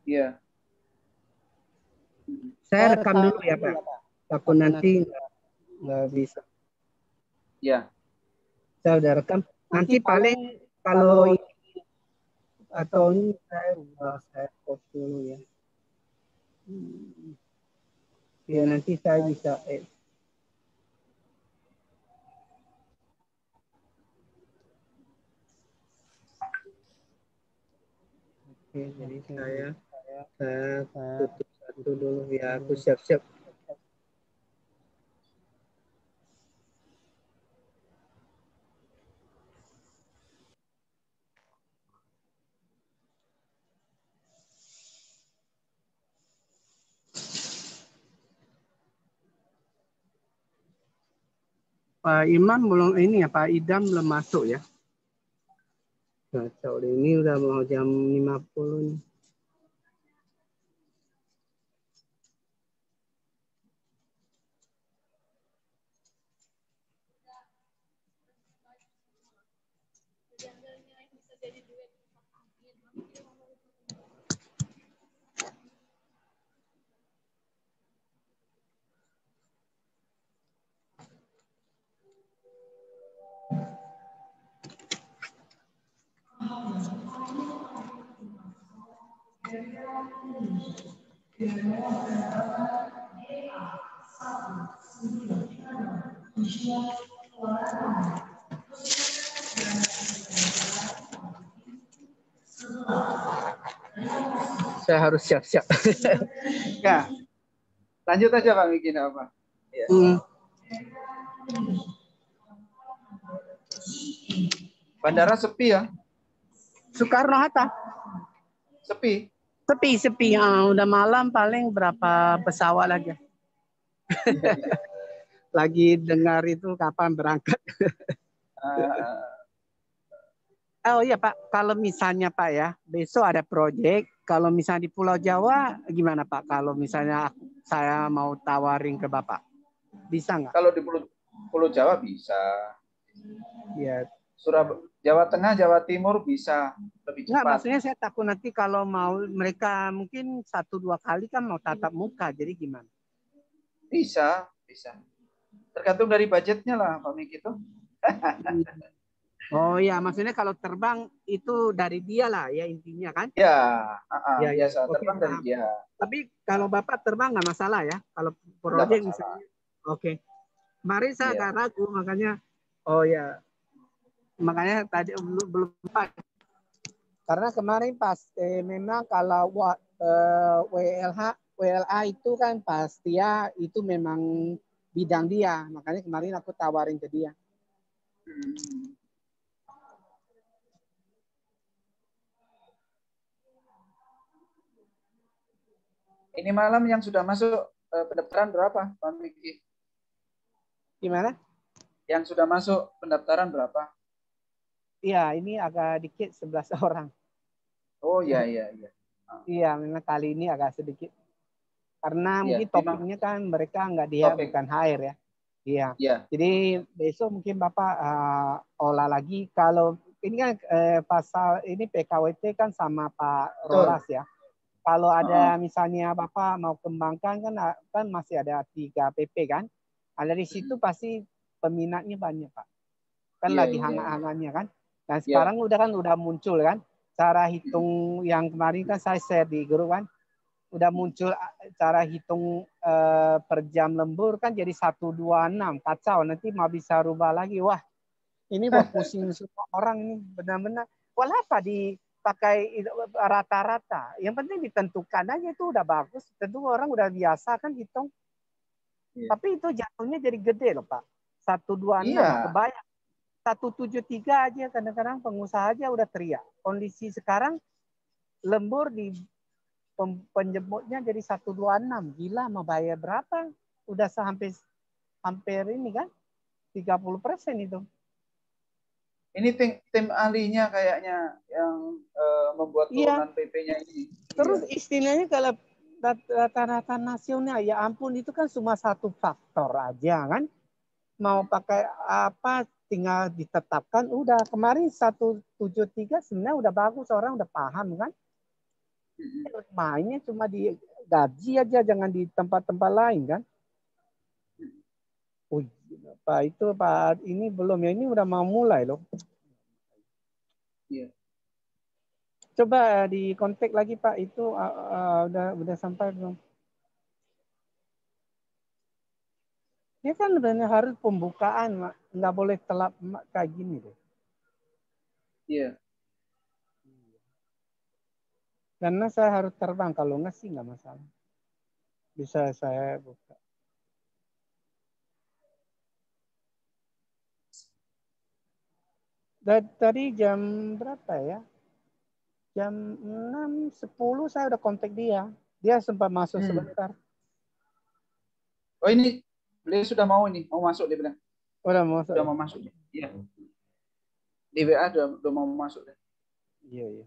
Iya. Saya rekam dulu ya Pak. Takut nanti nggak bisa. Ya. Saya udah rekam. Nanti paling kalau atau ini saya post dulu ya. Ya nanti saya bisa Oke, jadi saya tutup satu dulu ya. Aku siap-siap. Pak Imam belum ini ya, Pak Idam belum masuk ya. Kacau deh, ini udah mau jam 50 nih. Saya harus siap-siap. Ya. Lanjut aja Pak bikin apa? Ya. Bandara sepi ya? Soekarno-Hatta. Sepi. Sepi. Udah malam paling berapa pesawat lagi. Ya, ya. Lagi dengar itu kapan berangkat. Oh iya Pak, kalau misalnya Pak ya, besok ada proyek. Kalau misalnya di Pulau Jawa, gimana Pak? Kalau misalnya saya mau tawarin ke Bapak, bisa nggak? Kalau di Pulau Jawa bisa. Ya. Surabaya, Jawa Tengah, Jawa Timur bisa lebih cepat. Nggak, maksudnya saya takut nanti kalau mau mereka mungkin 1-2 kali kan mau tatap muka, jadi gimana? Bisa. Tergantung dari budgetnya lah Pak Miki itu. Oh iya, maksudnya kalau terbang itu dari dia lah ya intinya kan? Ya, biasa Oke, terbang dari dia. Tapi kalau Bapak terbang nggak masalah ya? Kalau proyek misalnya. Oke. Kemarin saya agak ragu makanya. Oh ya. Makanya tadi belum Pak. Karena kemarin pas memang kalau WLA itu kan pas dia itu memang bidang dia. Makanya kemarin aku tawarin ke dia. Ini malam yang sudah masuk pendaftaran berapa, Pak Miki? Gimana? Yang sudah masuk pendaftaran berapa? Iya, ini agak dikit 11 orang. Oh iya. Iya, memang kali ini agak sedikit. Karena mungkin topiknya kan mereka bukan HR ya. Iya. Jadi besok mungkin Bapak olah lagi. Kalau ini kan pasal ini PKWT kan sama Pak Rolas ya. Kalau ada misalnya Bapak mau kembangkan kan masih ada 3 PP kan. Dari situ pasti peminatnya banyak Pak. Kan lagi hangat-hangatnya kan. Dan sekarang udah muncul kan. Cara hitung yang kemarin kan saya share di grup kan. Udah muncul cara hitung per jam lembur kan jadi 126. Kacau, nanti mau bisa rubah lagi. Wah, ini buat pusing semua orang ini benar-benar. Apa dipakai rata-rata. Yang penting ditentukan aja itu udah bagus. Tentu orang udah biasa kan hitung. Tapi itu jatuhnya jadi gede loh Pak. 126 kebayang. 173 aja kadang-kadang pengusaha aja udah teriak. Kondisi sekarang lembur di penjemputnya jadi 126. Gila, mau bayar berapa? Udah hampir ini kan 30% itu. Ini tim ahlinya kayaknya yang membuat turunan PP-nya ini. Terus istilahnya kalau rata-rata nasional, ya ampun itu kan cuma satu faktor aja kan. Mau pakai apa tinggal ditetapkan udah. Kemarin 173 sebenarnya udah bagus, orang udah paham kan. Mainnya cuma di gaji aja, jangan di tempat-tempat lain kan. Pak itu Pak ini belum ya, ini udah mau mulai loh. Iya. Coba di kontak lagi Pak, itu udah sampai belum? Ini kan sebenarnya harus pembukaan, Mak. Nggak boleh telat kayak gini deh. Iya. Karena saya harus terbang, kalau nggak sih nggak masalah. Bisa saya buka. Tadi jam berapa ya? Jam 6.10 saya udah kontak dia. Dia sempat masuk sebentar. Oh ini beliau sudah mau masuk dia bilang. Udah masuk. Udah mau masuk. Iya. Di WA udah mau masuk deh. Iya, iya.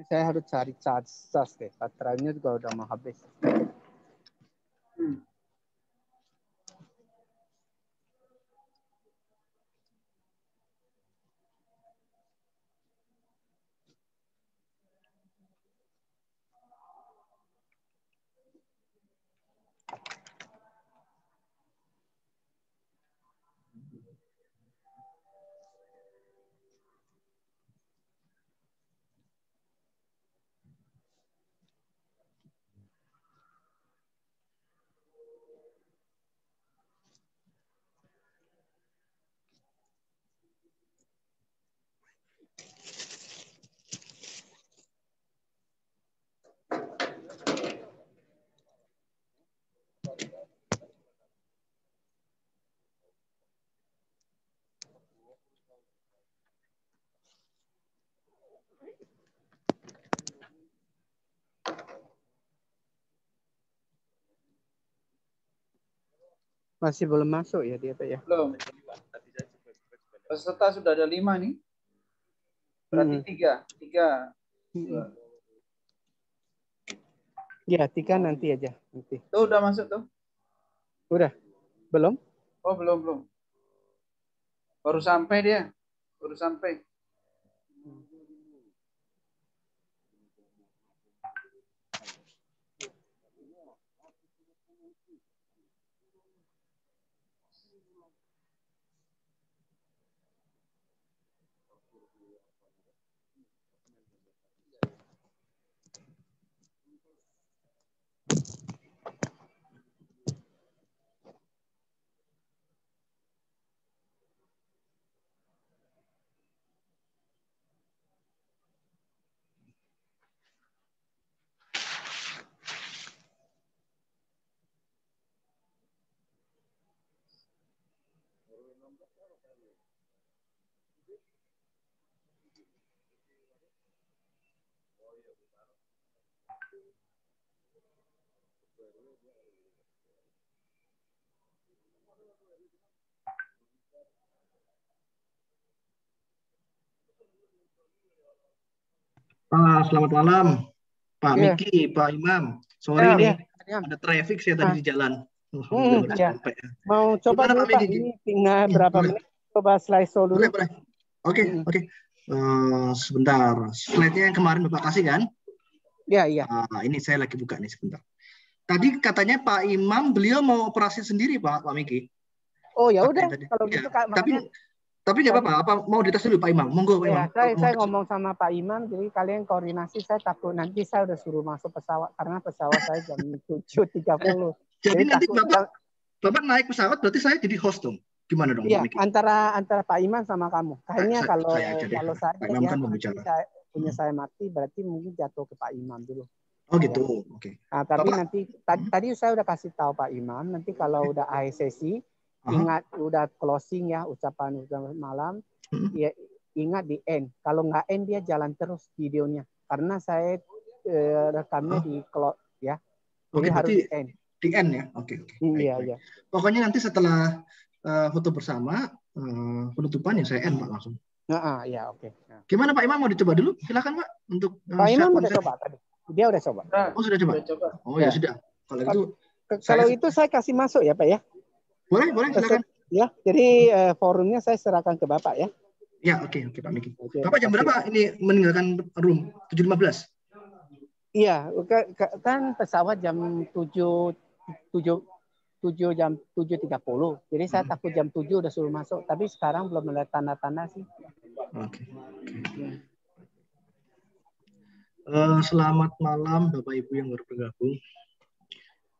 Saya harus cari charge deh. Baterainya juga udah mau habis. Masih belum masuk ya dia Pak ya? Belum. Peserta sudah ada 5 nih. Berarti 3. Ya 3 nanti aja. Nanti. Tuh udah masuk tuh. Udah? Belum? Oh belum. Baru sampai dia. Baru sampai. Selamat malam, Pak Miki, Pak Imam. Sorry nih, ada traffic saya tadi di jalan. Sampai. Mau coba dulu Pak, ini tinggal berapa menit? Coba slideshow dulu. Boleh. Oke. Sebentar, slide-nya yang kemarin Bapak kasih kan? Iya. Ini saya lagi buka nih sebentar. Tadi katanya Pak Imam, beliau mau operasi sendiri Pak Miki. Oh ya udah, kalau gitu Kak. Tapi nggak apa-apa, apa mau dites dulu Pak Imam? Monggo Pak Imam. Saya ngomong sama Pak Imam, jadi kalian koordinasi. Saya takut nanti saya udah suruh masuk pesawat karena pesawat saya jam 7.30. Jadi nanti Bapak naik pesawat, berarti saya jadi host dong. Gimana dong? Iya, antara Pak Imam sama kamu. Kayaknya kalau saya Pak Imam kan membicara. Punya saya mati, berarti mungkin jatuh ke Pak Imam dulu. Oh gitu, oke. Nah, tapi nanti tadi saya udah kasih tahu Pak Imam, nanti kalau udah akhir sesi, ingat udah closing ya, ucapan malam, ya ingat di end. Kalau nggak end dia jalan terus videonya. Karena saya rekamnya di cloud ya. Jadi Oke, harus berarti di end. di end ya. Oke. Iya, Baik. iya. Pokoknya nanti setelah foto bersama penutupan ya saya end Pak langsung. Ya, oke. Gimana Pak Imam, mau dicoba dulu? Silakan Pak untuk Pak Imam share udah coba tadi. Dia udah coba. Oh, sudah coba. Oh ya sudah. Kalau itu kalau itu saya kasih masuk ya Pak ya. Boleh silakan. Ya, jadi forumnya saya serahkan ke Bapak ya. Ya, oke Pak Miki. Bapak jam berapa ini meninggalkan room? 7.15? Iya, kan pesawat jam 7.30. Jadi saya takut jam 7 udah suruh masuk, tapi sekarang belum ada tanda-tanda sih. Oke. Selamat malam Bapak Ibu yang baru bergabung.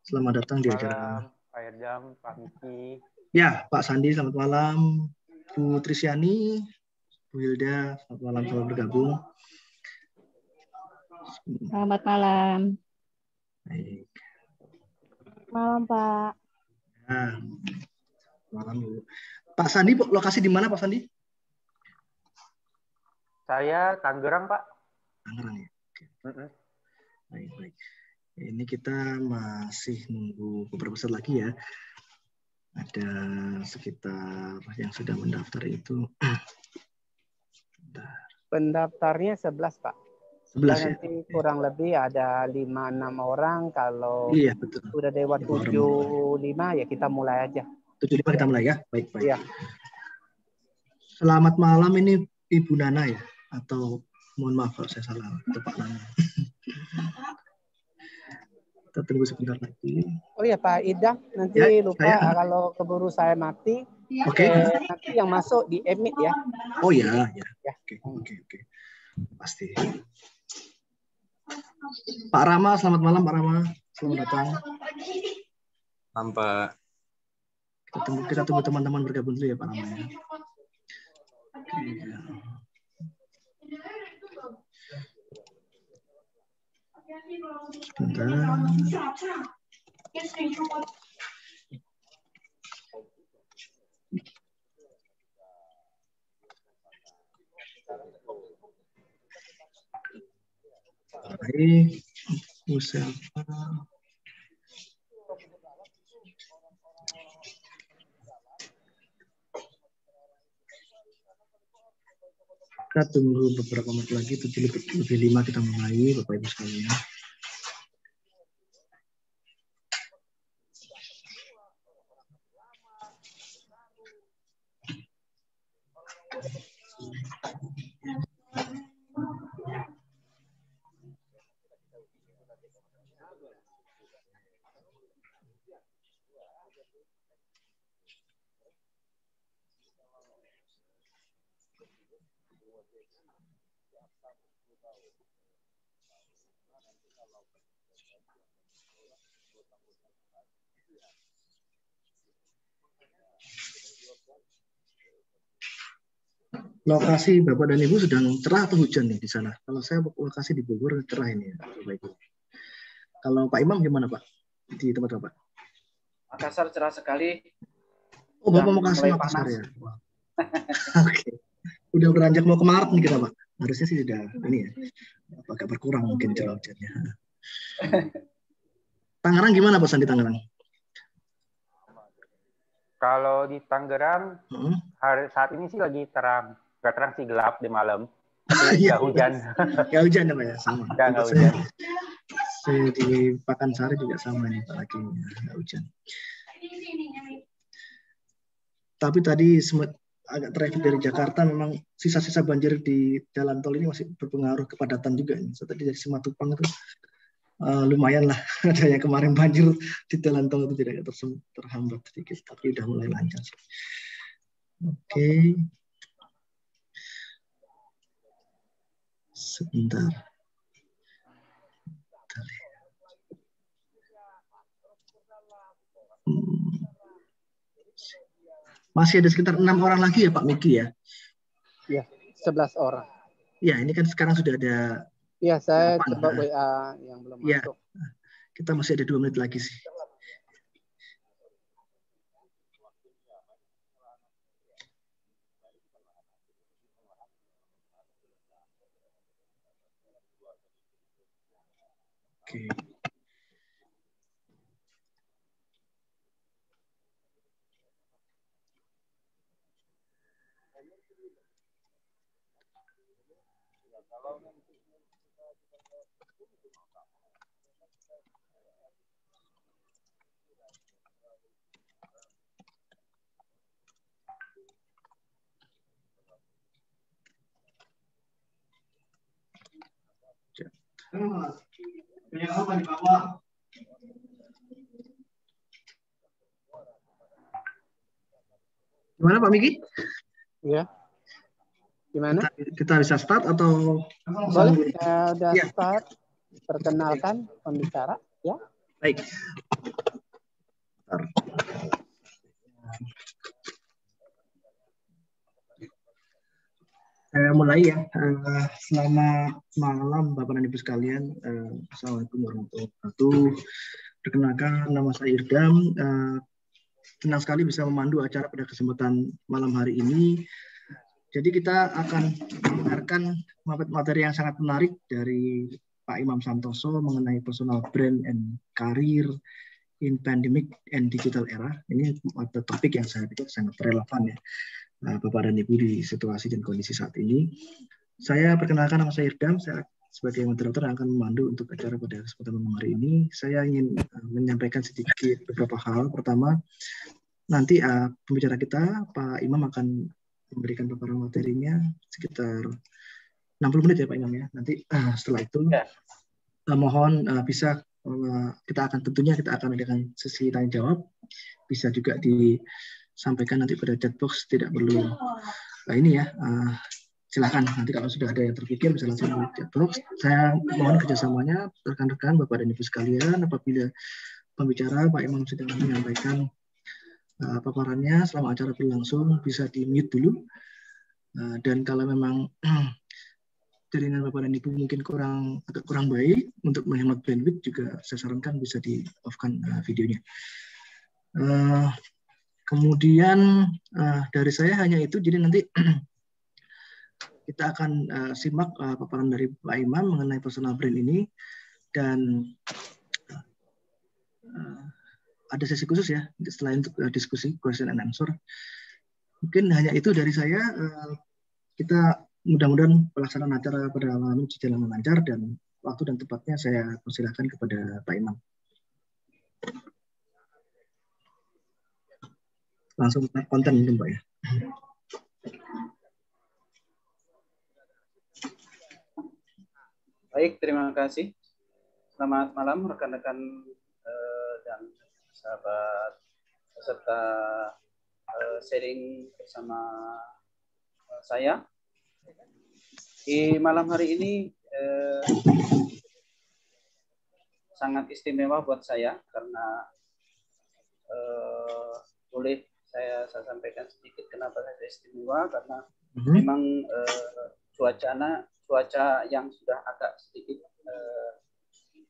Selamat datang di acara. Pak Erdam, Pak Miki. Ya, Pak Sandi, selamat malam. Bu Trisyani, Bu Hilda, selamat malam, selamat bergabung. Selamat malam. Baik. Malam Pak. Nah, malam Bu. Pak Sandi, lokasi di mana Pak Sandi? Saya Tangerang Pak. Tangerang ya. Oke. Baik. Ini kita masih nunggu beberapa saat lagi ya. Ada sekitar yang sudah mendaftar itu. Pendaftarnya 11 Pak. 11 ya. Nanti kurang lebih ada 5-6 orang. Kalau iya, betul. Udah lewat 75 ya kita mulai aja. 75 kita mulai ya. Baik. Ya. Selamat malam, ini Ibu Nana ya? Atau mohon maaf kalau saya salah tepat nama. Kita tunggu sebentar lagi. Oh ya Pak Idam, nanti lupa kalau keburu saya mati. Oke. Nanti yang masuk di emit ya. Oh ya. Oke. Pasti. Pak Rama, selamat malam Pak Rama. Selamat datang. Malam Pak. Kita tunggu teman-teman bergabung dulu ya Pak Rama ya. Baik, Muselva. Kita tunggu beberapa menit lagi, 7:05 kita mulai, Bapak Ibu sekalian. Lokasi Bapak dan Ibu sedang cerah atau hujan nih di sana? Kalau saya lokasi di Bogor cerah ini ya, Bapak Ibu. Kalau Pak Imam gimana Pak? Di tempat Bapak? Makassar cerah sekali. Oh, Bapak mau kasih Makassar ya? Oke. Udah beranjak mau ke Maret nih kita Pak. Harusnya sih sudah ini ya. Agak berkurang mungkin curah hujannya. Tangerang gimana Pak Sandi Tangerang? Kalau di Tangerang saat ini sih lagi terang. Gak terang sih, gelap di malam. Nggak hujan. Nggak hujan ya Pak ya? Sama. Nggak hujan. Saya di Pakansari juga sama nih Pak lagi. Nggak hujan. Tapi tadi agak traffic dari Jakarta, memang sisa-sisa banjir di jalan tol ini masih berpengaruh kepadatan juga. So, tadi dari Simatupang itu lumayan lah. Adanya kemarin banjir di jalan tol itu tidak terhambat sedikit, tapi udah mulai lancar. Oke. Sebentar. Masih ada sekitar 6 orang lagi ya Pak Miki ya? Iya, 11 orang. Ya, ini kan sekarang sudah ada. Iya, saya coba WA yang belum masuk. Kita masih ada 2 menit lagi sih. Oke. Gimana Pak Miki? Ya. Gimana? Kita bisa start atau? Boleh, udah ya. Start. Perkenalkan pembicara, ya. Baik. Saya mulai ya. Selamat malam Bapak dan Ibu sekalian. Assalamualaikum warahmatullahi wabarakatuh. Perkenalkan, nama saya Irdam. Senang sekali bisa memandu acara pada kesempatan malam hari ini. Jadi kita akan mendengarkan materi yang sangat menarik dari Pak Imam Santoso mengenai personal brand and career in pandemic and digital era. Ini topik yang saya pikir sangat relevan ya. Bapak dan Ibu di situasi dan kondisi saat ini. Saya perkenalkan, nama saya Irdam, saya sebagai moderator yang akan memandu untuk acara pada kesempatan malam hari ini. Saya ingin menyampaikan sedikit beberapa hal. Pertama, nanti pembicara kita, Pak Imam, akan memberikan paparan materinya sekitar 60 menit ya Pak Imam ya. Nanti setelah itu mohon bisa kita akan adakan sesi tanya jawab. Bisa juga disampaikan nanti pada chat box, tidak perlu silakan nanti kalau sudah ada yang terpikir bisa langsung di chat box. Saya mohon kerjasamanya rekan-rekan Bapak dan Ibu sekalian, apabila pembicara Pak Imam sedang menyampaikan paparannya selama acara berlangsung bisa di mute dulu, dan kalau memang jaringan Bapak dan Ibu mungkin agak kurang baik, untuk menghemat bandwidth juga saya sarankan bisa di off-kan videonya. Kemudian dari saya hanya itu, jadi nanti kita akan simak paparan dari Pak Imam mengenai personal brand ini, dan ada sesi khusus ya selain untuk diskusi question and answer. Mungkin hanya itu dari saya. Kita mudah-mudahan pelaksanaan acara pada malam ini berjalan lancar, dan waktu dan tempatnya saya persilakan kepada Pak Imam. Langsung konten mungkin Pak ya. Baik, terima kasih. Selamat malam rekan-rekan dan sahabat peserta sharing bersama saya. Di malam hari ini sangat istimewa buat saya karena boleh saya sampaikan sedikit kenapa saya istimewa, karena memang cuaca yang sudah agak sedikit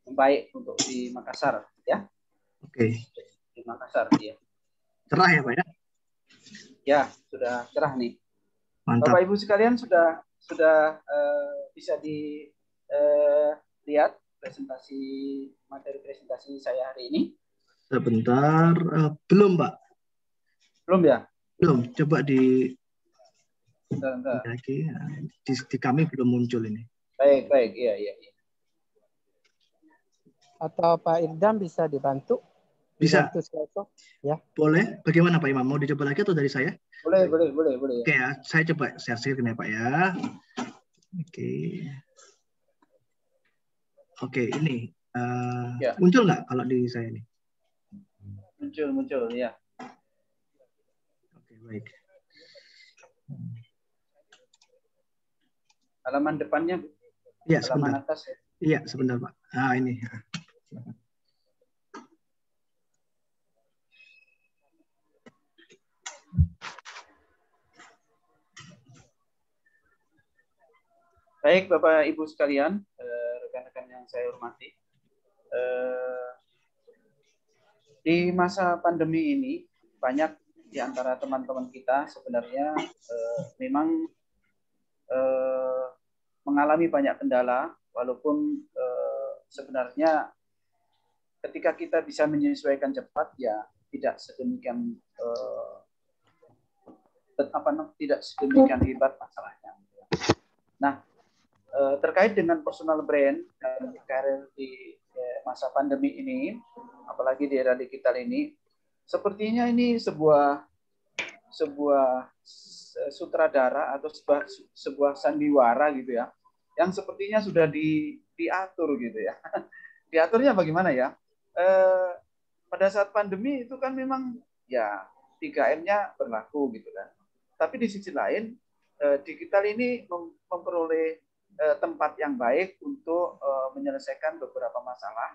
membaik untuk di Makassar ya. Oke. Di Makassar ya. Cerah ya Pak ya? Ya, sudah cerah nih. Mantap. Bapak Ibu sekalian sudah bisa dilihat materi presentasi saya hari ini. Sebentar, belum Pak. Belum ya? Belum. Coba di kami belum muncul ini. Baik, iya. Atau Pak Irdam bisa dibantu? Bisa. Ya. Boleh. Bagaimana Pak Imam? Mau dicoba lagi atau dari saya? Boleh. Oke ya, saya coba share ya Pak ya. Oke, ini muncul nggak kalau di saya ini? Muncul ya. Oke, baik. Halaman depannya. Iya, halaman sebentar. atas ya. Iya, sebentar Pak. Ini. Baik Bapak Ibu sekalian, rekan-rekan yang saya hormati, di masa pandemi ini banyak di antara teman-teman kita sebenarnya memang mengalami banyak kendala, walaupun sebenarnya ketika kita bisa menyesuaikan cepat, ya tidak sedemikian tidak sedemikian hebat masalahnya. Nah, terkait dengan personal brand dan karir di masa pandemi ini, apalagi di era digital ini, sepertinya ini sebuah sutradara atau sebuah sandiwara gitu ya, yang sepertinya sudah diatur gitu ya. Diaturnya bagaimana ya? Pada saat pandemi itu kan memang ya 3M-nya berlaku gitu kan. Tapi di sisi lain, digital ini memperoleh tempat yang baik untuk menyelesaikan beberapa masalah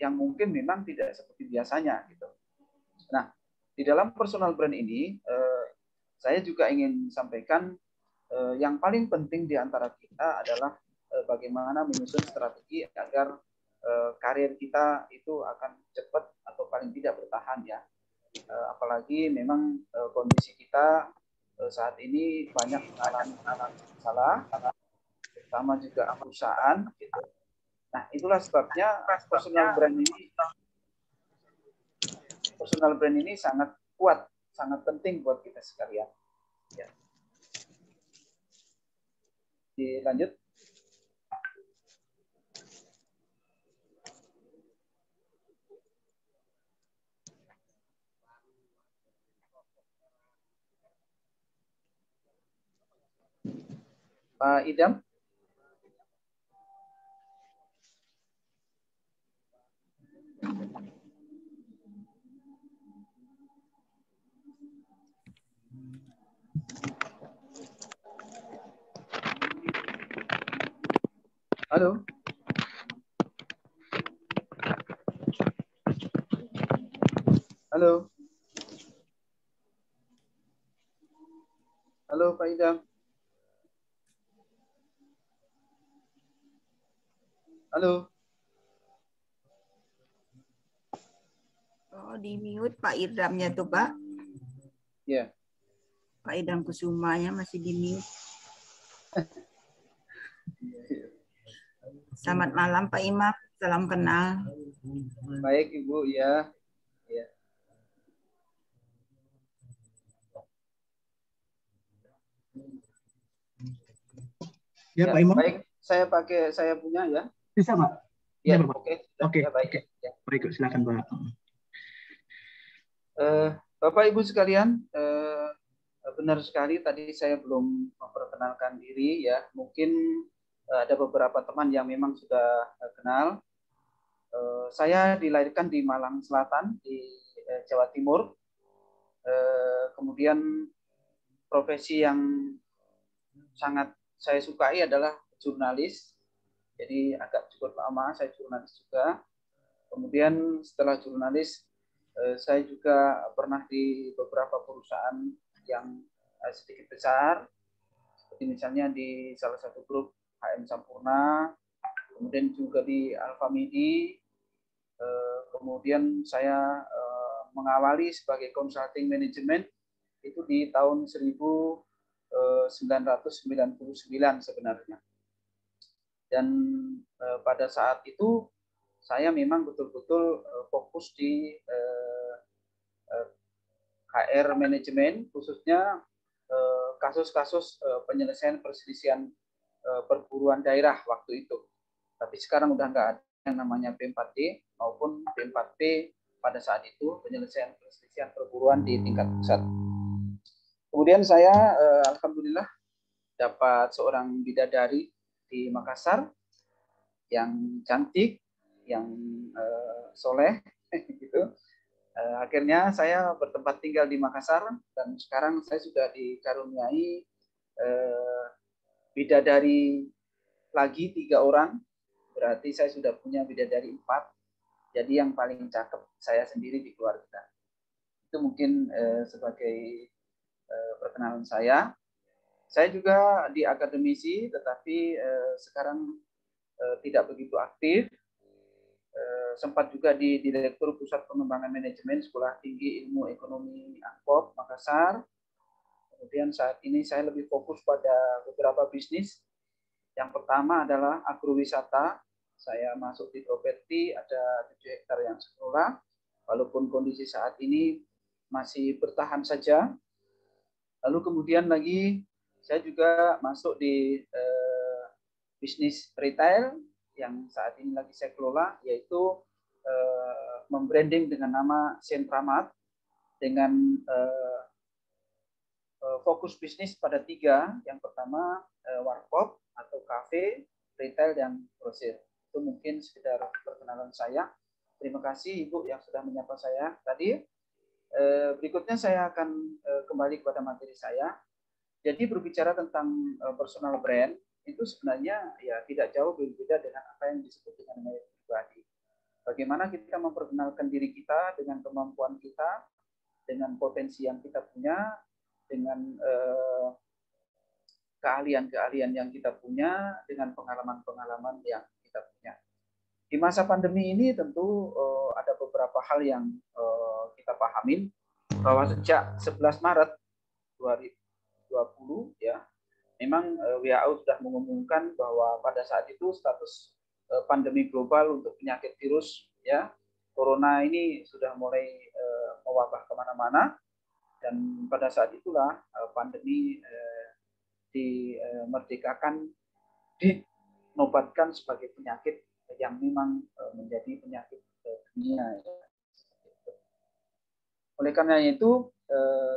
yang mungkin memang tidak seperti biasanya gitu. Nah, di dalam personal brand ini, saya juga ingin sampaikan yang paling penting di antara kita adalah bagaimana menyusun strategi agar karir kita itu akan cepat atau paling tidak bertahan ya. Apalagi memang kondisi kita saat ini banyak mengalami masalah, terutama juga perusahaan. Gitu. Nah, itulah sebabnya personal brand ini sangat kuat, sangat penting buat kita sekalian. Ya. Dilanjut. Pak Idam. Halo. Halo. Halo Pak Idam. Halo. Oh, di mute Pak Idamnya tuh, Pak. Iya. Pak Idam Kusumanya masih di mute. Selamat malam Pak Imam, salam kenal. Baik Ibu, ya. Ya. Ya, Pak Imam. Baik, saya punya ya. Bisa, Pak? Ya, oke. Ya, baik. Oke. Ya. Baik, silakan, Pak. Bapak Ibu sekalian, benar sekali tadi saya belum memperkenalkan diri ya. Mungkin ada beberapa teman yang memang sudah kenal. Saya dilahirkan di Malang Selatan di Jawa Timur. Kemudian profesi yang sangat saya sukai adalah jurnalis. Jadi agak cukup lama saya jurnalis juga. Kemudian setelah jurnalis, saya juga pernah di beberapa perusahaan yang sedikit besar, seperti misalnya di salah satu grup HM Sampurna, kemudian juga di Alfamidi. Kemudian saya mengawali sebagai consulting management itu di tahun 1999 sebenarnya. Dan pada saat itu saya memang betul-betul fokus di HR manajemen, khususnya kasus-kasus penyelesaian perselisihan perburuan daerah waktu itu. Tapi sekarang udah nggak ada yang namanya P4D maupun P4P pada saat itu, penyelesaian perselisihan perburuan di tingkat pusat. Kemudian saya alhamdulillah dapat seorang bidadari di Makassar yang cantik, yang soleh, gitu. Akhirnya saya bertempat tinggal di Makassar dan sekarang saya sudah dikaruniai bidadari lagi 3 orang, berarti saya sudah punya bidadari 4. Jadi yang paling cakep saya sendiri di keluarga. Itu mungkin sebagai perkenalan saya. Saya juga di akademisi, tetapi sekarang tidak begitu aktif. Sempat juga di Direktur Pusat Pengembangan Manajemen Sekolah Tinggi Ilmu Ekonomi Angkop, Makassar. Kemudian saat ini saya lebih fokus pada beberapa bisnis. Yang pertama adalah agrowisata. saya masuk di properti ada 7 hektar yang saya kelola, walaupun kondisi saat ini masih bertahan saja. Lalu kemudian lagi saya juga masuk di bisnis retail yang saat ini lagi saya kelola, yaitu membranding dengan nama Sentramat dengan fokus bisnis pada 3. Yang pertama warkop atau kafe, retail, dan grosir. Itu mungkin sekedar perkenalan saya. Terima kasih Ibu yang sudah menyapa saya tadi. Berikutnya saya akan kembali kepada materi saya. Jadi berbicara tentang personal brand itu sebenarnya ya tidak jauh berbeda dengan apa yang disebut dengan merek pribadi. Bagaimana kita memperkenalkan diri kita dengan kemampuan kita, dengan potensi yang kita punya, dengan keahlian-keahlian yang kita punya, dengan pengalaman-pengalaman yang kita punya. Di masa pandemi ini tentu ada beberapa hal yang kita pahamin bahwa sejak 11 Maret 2020 ya, memang WHO sudah mengumumkan bahwa pada saat itu status pandemi global untuk penyakit virus ya corona ini sudah mulai mewabah kemana-mana, dan pada saat itulah pandemi dimerdekakan, dinobatkan sebagai penyakit yang memang menjadi penyakit dunia. Oleh karena itu,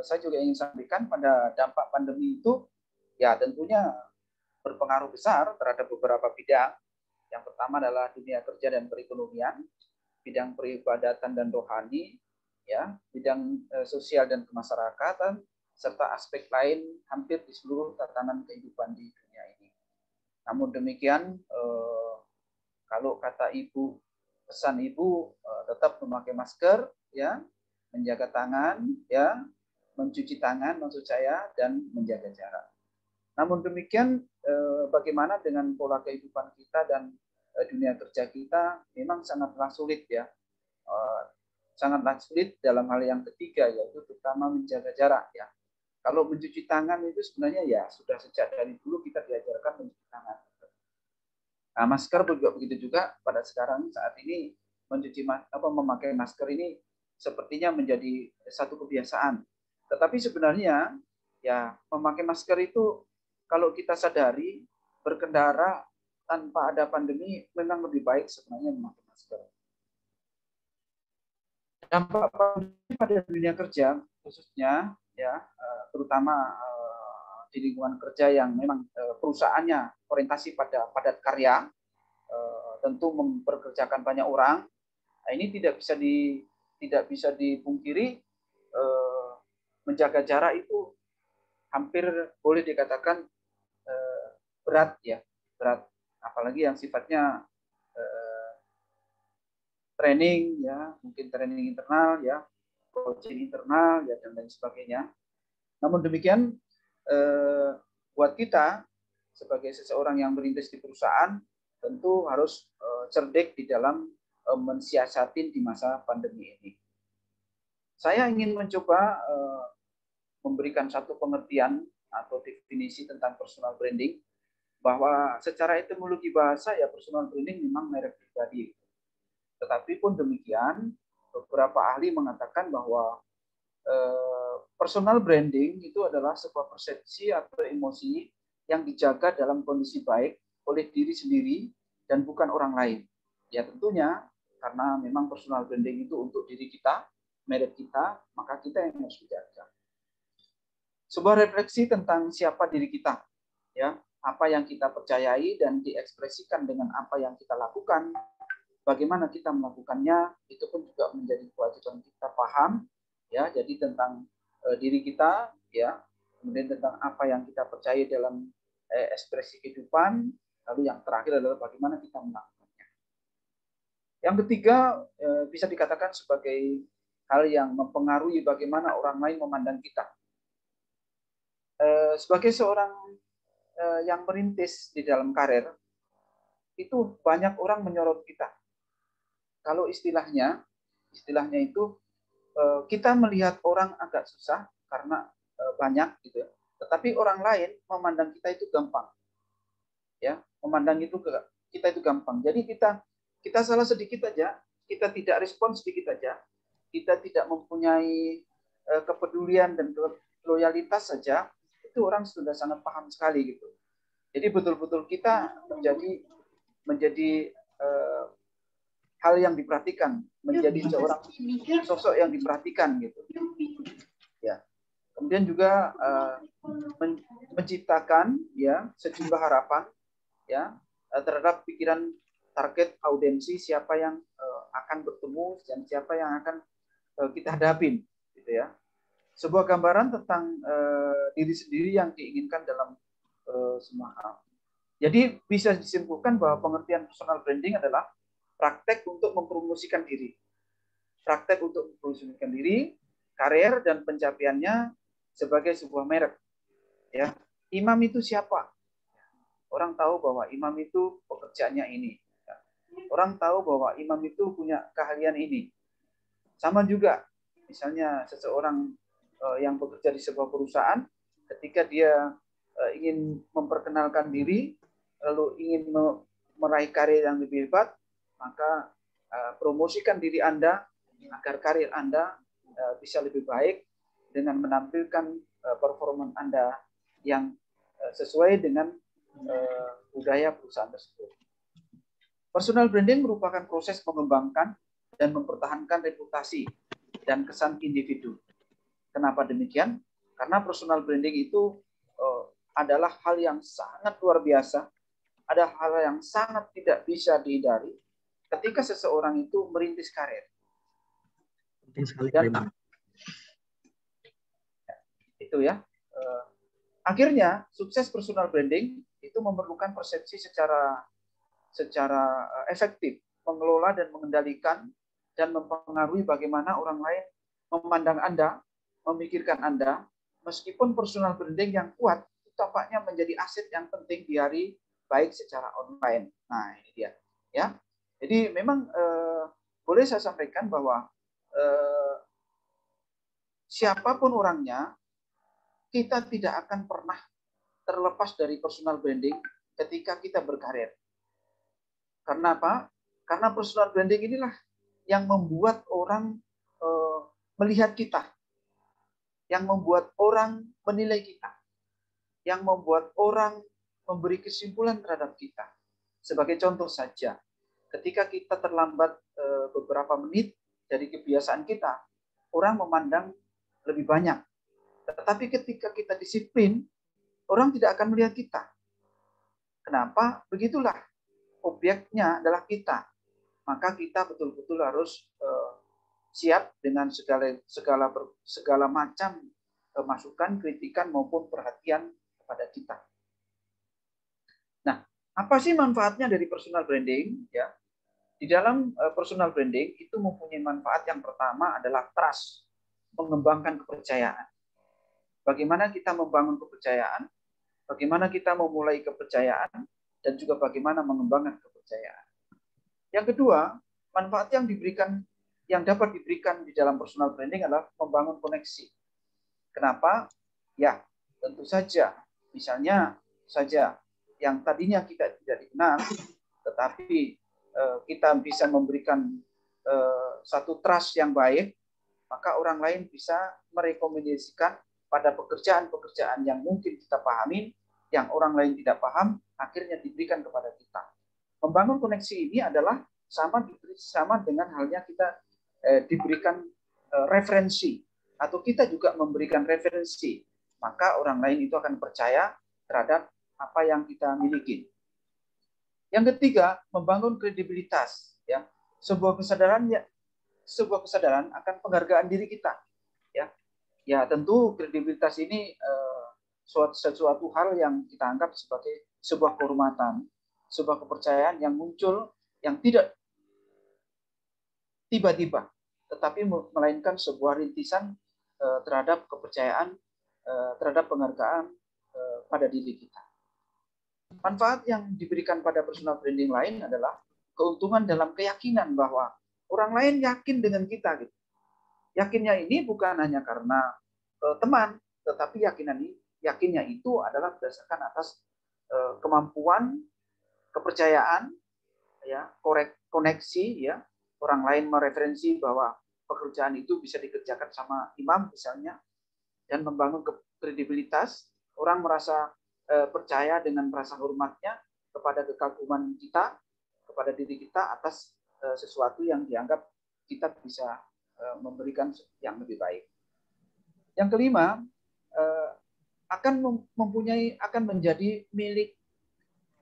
saya juga ingin sampaikan pada dampak pandemi itu, ya tentunya berpengaruh besar terhadap beberapa bidang. Yang pertama adalah dunia kerja dan perekonomian, bidang peribadatan dan rohani, ya, bidang sosial dan kemasyarakatan, serta aspek lain hampir di seluruh tatanan kehidupan di dunia ini. Namun demikian, kalau kata Ibu, pesan Ibu tetap memakai masker, ya, menjaga tangan, ya, mencuci tangan maksud saya, dan menjaga jarak. Namun demikian, bagaimana dengan pola kehidupan kita dan dunia kerja kita memang sangatlah sulit ya, sangatlah sulit dalam hal yang ketiga, yaitu terutama menjaga jarak ya. Kalau mencuci tangan itu sebenarnya ya sudah sejak dari dulu kita diajarkan mencuci tangan. Nah, masker juga begitu juga pada sekarang saat ini memakai masker ini sepertinya menjadi satu kebiasaan. Tetapi sebenarnya ya memakai masker itu kalau kita sadari berkendara tanpa ada pandemi memang lebih baik sebenarnya memakai masker. Dampak pandemi pada dunia kerja khususnya ya terutama di lingkungan kerja yang memang perusahaannya orientasi pada padat karya, tentu memperkerjakan banyak orang. Nah, ini tidak bisa dipungkiri, menjaga jarak itu hampir boleh dikatakan berat ya, berat. Apalagi yang sifatnya training ya, mungkin training internal ya, coaching internal ya, dan lain sebagainya. Namun demikian, buat kita sebagai seseorang yang merintis di perusahaan tentu harus cerdik di dalam mensiasati di masa pandemi ini. Saya ingin mencoba memberikan satu pengertian atau definisi tentang personal branding, bahwa secara etimologi bahasa ya personal branding memang merek pribadi. Tetapi pun demikian, beberapa ahli mengatakan bahwa personal branding itu adalah sebuah persepsi atau emosi yang dijaga dalam kondisi baik oleh diri sendiri dan bukan orang lain. Ya tentunya karena memang personal branding itu untuk diri kita, merek kita, maka kita yang harus menjaga. Sebuah refleksi tentang siapa diri kita, ya, apa yang kita percayai dan diekspresikan dengan apa yang kita lakukan. Bagaimana kita melakukannya itu pun juga menjadi kewajiban kita paham. Ya, jadi tentang diri kita, ya, kemudian tentang apa yang kita percaya dalam ekspresi kehidupan, lalu yang terakhir adalah bagaimana kita melakukannya. Yang ketiga bisa dikatakan sebagai hal yang mempengaruhi bagaimana orang lain memandang kita. Sebagai seorang yang merintis di dalam karir, itu banyak orang menyorot kita. Kalau istilahnya itu kita melihat orang agak susah karena banyak gitu ya. Tetapi orang lain memandang kita itu gampang. Ya, memandang itu kita itu gampang. Jadi kita salah sedikit aja, kita tidak respon sedikit aja, kita tidak mempunyai kepedulian dan loyalitas saja, itu orang sudah sangat paham sekali gitu. Jadi betul-betul kita menjadi hal yang diperhatikan, menjadi seorang sosok yang diperhatikan gitu. Ya. Kemudian juga menciptakan ya sejumlah harapan ya terhadap pikiran target audiensi, siapa yang akan bertemu dan siapa yang akan kita hadapin gitu ya. Sebuah gambaran tentang diri sendiri yang diinginkan dalam semua hal. Jadi bisa disimpulkan bahwa pengertian personal branding adalah praktek untuk mempromosikan diri. Praktek untuk mempromosikan diri, karir dan pencapaiannya sebagai sebuah merek. Ya, imam itu siapa? Orang tahu bahwa imam itu pekerjaannya ini. Orang tahu bahwa imam itu punya keahlian ini. Sama juga, misalnya seseorang yang bekerja di sebuah perusahaan, ketika dia ingin memperkenalkan diri, lalu ingin meraih karir yang lebih hebat, maka promosikan diri Anda agar karir Anda bisa lebih baik dengan menampilkan performa Anda yang sesuai dengan budaya perusahaan tersebut. Personal branding merupakan proses mengembangkan dan mempertahankan reputasi dan kesan individu. Kenapa demikian? Karena personal branding itu adalah hal yang sangat luar biasa, ada hal yang sangat tidak bisa dihindari ketika seseorang itu merintis karir. Dan itu ya. Akhirnya sukses personal branding itu memerlukan persepsi secara efektif, mengelola dan mengendalikan dan mempengaruhi bagaimana orang lain memandang Anda, memikirkan Anda, meskipun personal branding yang kuat itu tampaknya menjadi aset yang penting di hari baik secara online. Nah, ini dia. Ya, jadi memang boleh saya sampaikan bahwa siapapun orangnya, kita tidak akan pernah terlepas dari personal branding ketika kita berkarir. Karena apa? Karena personal branding inilah yang membuat orang melihat kita, yang membuat orang menilai kita, yang membuat orang memberi kesimpulan terhadap kita. Sebagai contoh saja, ketika kita terlambat beberapa menit dari kebiasaan kita, orang memandang lebih banyak. Tetapi ketika kita disiplin, orang tidak akan melihat kita. Kenapa? Begitulah. Objeknya adalah kita. Maka kita betul-betul harus siap dengan segala macam masukan, kritikan maupun perhatian kepada kita. Nah, apa sih manfaatnya dari personal branding? Ya, di dalam personal branding itu mempunyai manfaat yang pertama adalah trust, mengembangkan kepercayaan. Bagaimana kita membangun kepercayaan, bagaimana kita memulai kepercayaan, dan juga bagaimana mengembangkan kepercayaan. Yang kedua, manfaat yang dapat diberikan di dalam personal branding adalah membangun koneksi. Kenapa? Ya, tentu saja. Misalnya saja yang tadinya kita tidak dikenal, tetapi kita bisa memberikan satu trust yang baik, maka orang lain bisa merekomendasikan pada pekerjaan-pekerjaan yang mungkin kita pahami, yang orang lain tidak paham, akhirnya diberikan kepada kita. Membangun koneksi ini adalah sama dengan halnya kita diberikan referensi, atau kita juga memberikan referensi, maka orang lain itu akan percaya terhadap apa yang kita miliki. Yang ketiga, membangun kredibilitas. Ya, sebuah kesadaran akan penghargaan diri kita. Ya, tentu kredibilitas ini sesuatu hal yang kita anggap sebagai sebuah kehormatan, sebuah kepercayaan yang muncul yang tidak tiba-tiba, tetapi melainkan sebuah rintisan terhadap kepercayaan, terhadap penghargaan pada diri kita. Manfaat yang diberikan pada personal branding lain adalah keuntungan dalam keyakinan bahwa orang lain yakin dengan kita. Gitu. Yakinnya ini bukan hanya karena teman, tetapi yakinnya itu adalah berdasarkan atas kemampuan, kepercayaan, ya koneksi, ya orang lain mereferensi bahwa pekerjaan itu bisa dikerjakan sama imam misalnya, dan membangun kredibilitas, orang merasa percaya dengan rasa hormatnya kepada kekaguman kita, kepada diri kita atas sesuatu yang dianggap kita bisa memberikan yang lebih baik. Yang kelima, akan menjadi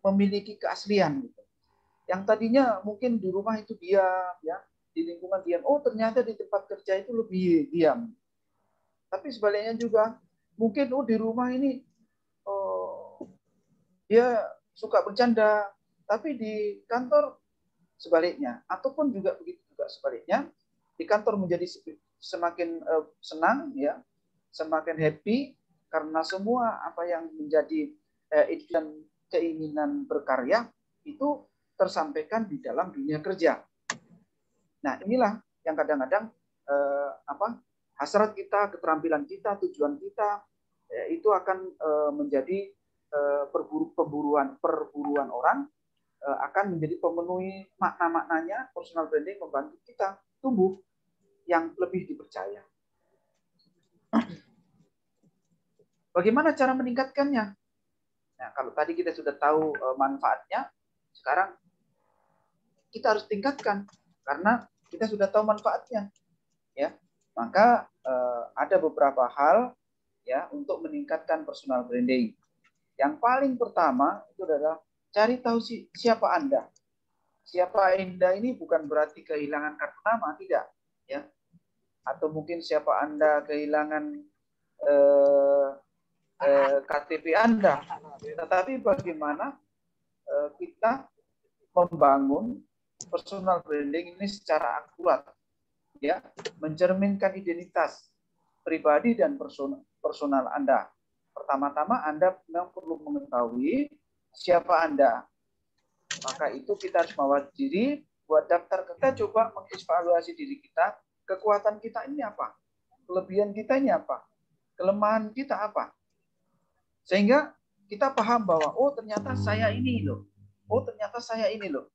memiliki keaslian gitu. Yang tadinya mungkin di rumah itu diam, ya, di lingkungan diam. Oh, ternyata di tempat kerja itu lebih diam. Tapi sebaliknya juga mungkin di rumah ini dia suka bercanda, tapi di kantor sebaliknya, ataupun juga begitu juga sebaliknya, di kantor menjadi semakin senang, ya, semakin happy karena semua apa yang menjadi keinginan berkarya itu tersampaikan di dalam dunia kerja. Nah, inilah yang kadang-kadang hasrat kita, keterampilan kita, tujuan kita itu akan menjadi perburuan orang, akan menjadi pemenuhi makna-maknanya. Personal branding membantu kita tumbuh yang lebih dipercaya. Bagaimana cara meningkatkannya? Nah, kalau tadi kita sudah tahu manfaatnya, sekarang kita harus tingkatkan karena kita sudah tahu manfaatnya, ya. Maka ada beberapa hal, ya, untuk meningkatkan personal branding. Yang paling pertama itu adalah cari tahu siapa Anda. Siapa Anda ini bukan berarti kehilangan kartu nama, tidak, ya. Atau mungkin siapa Anda kehilangan KTP Anda, tetapi bagaimana kita membangun personal branding ini secara akurat, ya, mencerminkan identitas pribadi dan personal Anda. Pertama-tama Anda memang perlu mengetahui siapa Anda. Maka itu kita harus mawas diri, buat daftar, kita coba mengevaluasi diri kita, kekuatan kita ini apa, kelebihan kita ini apa, kelemahan kita apa. Sehingga kita paham bahwa ternyata saya ini loh. Ternyata saya ini loh.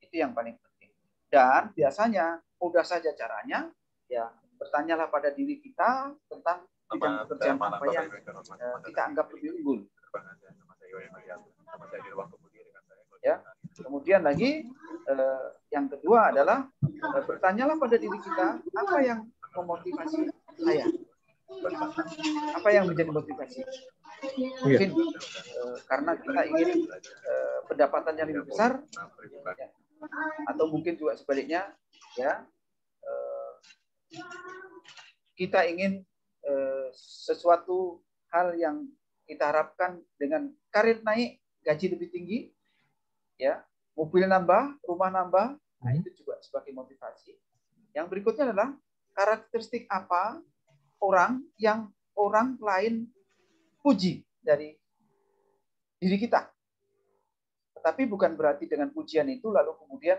Itu yang paling penting. Dan biasanya mudah saja caranya, ya, bertanyalah pada diri kita tentang bidang pekerjaan apa yang kita anggap lebih unggul. Ya. Kemudian lagi yang kedua adalah bertanyalah pada diri kita apa yang memotivasi saya. Apa yang menjadi motivasi? Mungkin karena kita ingin pendapatan yang lebih besar, ya, atau mungkin juga sebaliknya, ya, kita ingin sesuatu hal yang kita harapkan dengan karir naik, gaji lebih tinggi, ya, mobil nambah, rumah nambah, nah itu juga sebagai motivasi. Yang berikutnya adalah karakteristik apa orang yang orang lain puji dari diri kita. Tetapi bukan berarti dengan pujian itu lalu kemudian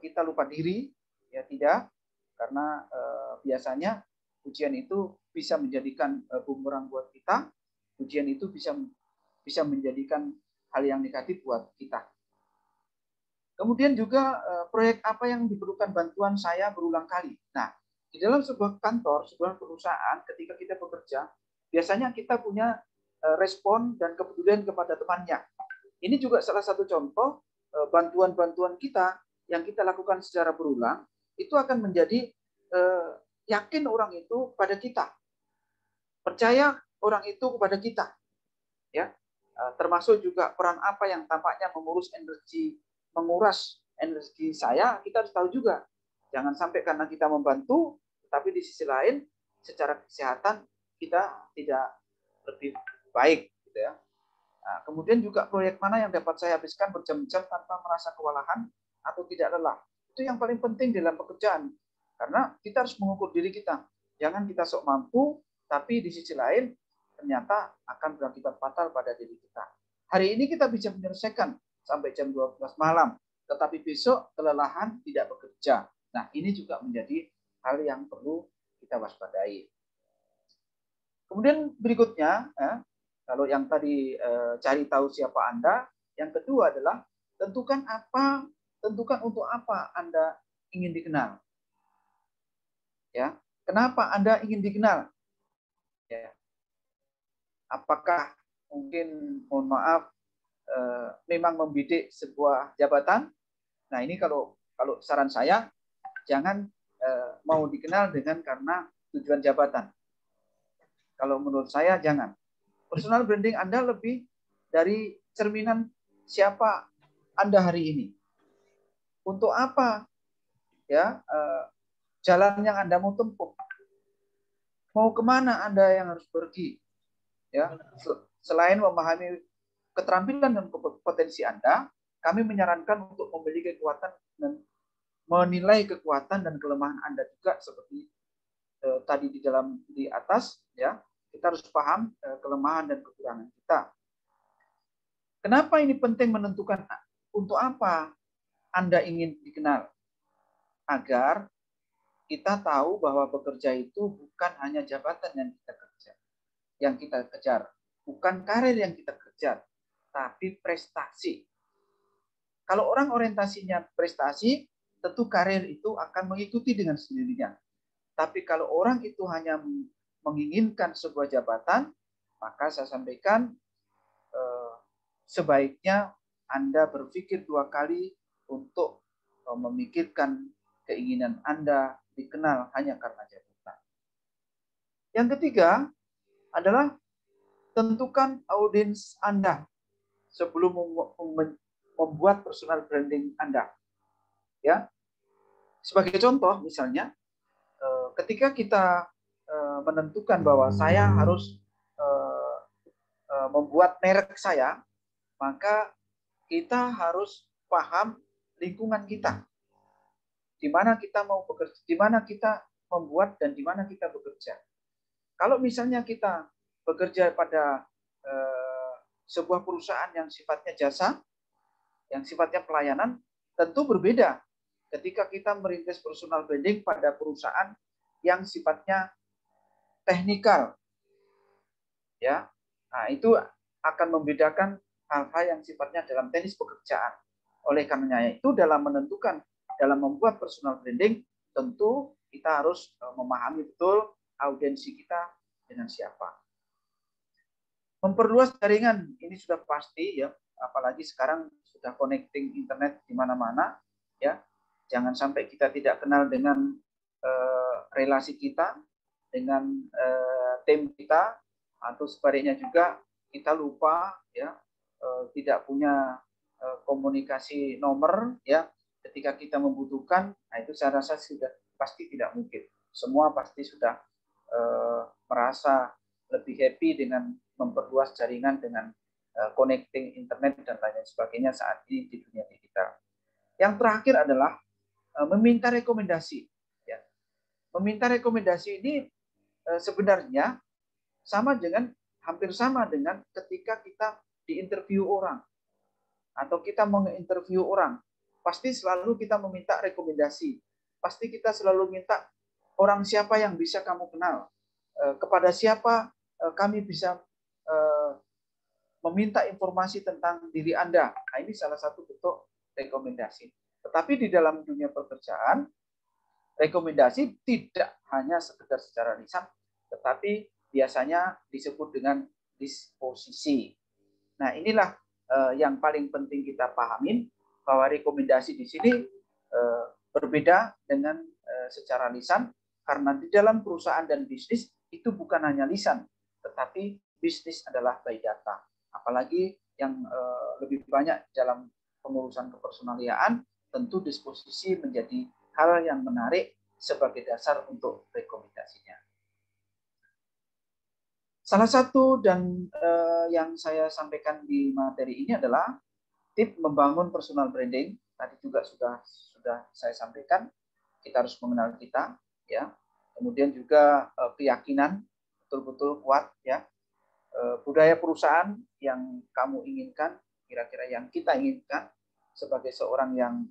kita lupa diri, ya, tidak. Karena biasanya pujian itu bisa menjadikan bumerang buat kita. Pujian itu bisa menjadikan hal yang negatif buat kita. Kemudian juga proyek apa yang diperlukan bantuan saya berulang kali. Nah, di dalam sebuah kantor, sebuah perusahaan, ketika kita bekerja, biasanya kita punya respon dan kepedulian kepada temannya. Ini juga salah satu contoh bantuan-bantuan kita yang kita lakukan secara berulang, itu akan menjadi yakin orang itu pada kita. Percaya orang itu kepada kita. Ya. Termasuk juga peran apa yang tampaknya menguras energi saya, kita harus tahu juga. Jangan sampai karena kita membantu, tapi di sisi lain secara kesehatan kita tidak lebih baik, gitu ya. Nah, kemudian juga proyek mana yang dapat saya habiskan berjam-jam tanpa merasa kewalahan atau tidak lelah. Itu yang paling penting dalam pekerjaan. Karena kita harus mengukur diri kita. Jangan kita sok mampu, tapi di sisi lain ternyata akan berakibat fatal pada diri kita. Hari ini kita bisa menyelesaikan sampai jam 12 malam, tetapi besok kelelahan tidak bekerja. Nah, ini juga menjadi hal yang perlu kita waspadai. Kemudian berikutnya, kalau yang tadi cari tahu siapa Anda, yang kedua adalah tentukan untuk apa Anda ingin dikenal. Ya, kenapa Anda ingin dikenal? Ya. Apakah mungkin, mohon maaf, memang membidik sebuah jabatan? Nah, ini kalau saran saya, jangan mau dikenal dengan karena tujuan jabatan. Kalau menurut saya jangan. Personal branding Anda lebih dari cerminan siapa Anda hari ini. Untuk apa? Ya, jalan yang Anda mau tempuh. Mau kemana Anda yang harus pergi? Ya, selain memahami keterampilan dan potensi Anda, kami menyarankan untuk memiliki kekuatan dan menilai kekuatan dan kelemahan Anda juga seperti tadi di atas, ya. Kita harus paham kelemahan dan kekurangan kita. Kenapa ini penting menentukan untuk apa Anda ingin dikenal? Agar kita tahu bahwa bekerja itu bukan hanya jabatan yang kita kejar, bukan karir yang kita kejar, tapi prestasi. Kalau orang orientasinya prestasi, tentu karir itu akan mengikuti dengan sendirinya. Tapi kalau orang itu hanya menginginkan sebuah jabatan, maka saya sampaikan sebaiknya Anda berpikir 2 kali untuk memikirkan keinginan Anda dikenal hanya karena jabatan. Yang ketiga adalah tentukan audiens Anda sebelum membuat personal branding Anda. Ya, sebagai contoh misalnya, ketika kita menentukan bahwa saya harus membuat merek saya, maka kita harus paham lingkungan kita, di mana kita mau bekerja, di mana kita membuat dan di mana kita bekerja. Kalau misalnya kita bekerja pada sebuah perusahaan yang sifatnya jasa, yang sifatnya pelayanan, tentu berbeda ketika kita merintis personal branding pada perusahaan yang sifatnya teknikal. Ya. Nah, itu akan membedakan hal-hal yang sifatnya dalam teknis pekerjaan. Oleh karenanya itu dalam membuat personal branding, tentu kita harus memahami betul audiensi kita dengan siapa. Memperluas jaringan, ini sudah pasti ya, apalagi sekarang sudah connecting internet di mana-mana ya. Jangan sampai kita tidak kenal dengan relasi kita dengan tim kita, atau sebaliknya juga kita lupa ya, tidak punya komunikasi nomor ya ketika kita membutuhkan. Nah, itu saya rasa sudah pasti tidak mungkin. Semua pasti sudah merasa lebih happy dengan memperluas jaringan dengan connecting internet dan lain sebagainya saat ini di dunia digital. Yang terakhir adalah meminta rekomendasi. Ya. Meminta rekomendasi ini sebenarnya hampir sama dengan ketika kita diinterview orang atau kita menginterview orang. Pasti selalu kita meminta rekomendasi. Pasti kita selalu minta orang siapa yang bisa kamu kenal, kepada siapa kami bisa meminta informasi tentang diri Anda. Nah, ini salah satu bentuk rekomendasi. Tetapi di dalam dunia pekerjaan, rekomendasi tidak hanya sekedar secara lisan, tetapi biasanya disebut dengan disposisi. Nah, inilah yang paling penting kita pahamin, bahwa rekomendasi di sini berbeda dengan secara lisan, karena di dalam perusahaan dan bisnis itu bukan hanya lisan, tetapi bisnis adalah by data. Apalagi yang lebih banyak dalam pengurusan kepersonaliaan, tentu disposisi menjadi hal yang menarik sebagai dasar untuk rekomendasinya. Salah satu dan yang saya sampaikan di materi ini adalah tip membangun personal branding. Tadi juga sudah saya sampaikan, kita harus mengenal kita, ya. Kemudian juga keyakinan betul-betul kuat, ya. Budaya perusahaan yang kamu inginkan, kira-kira yang kita inginkan sebagai seorang yang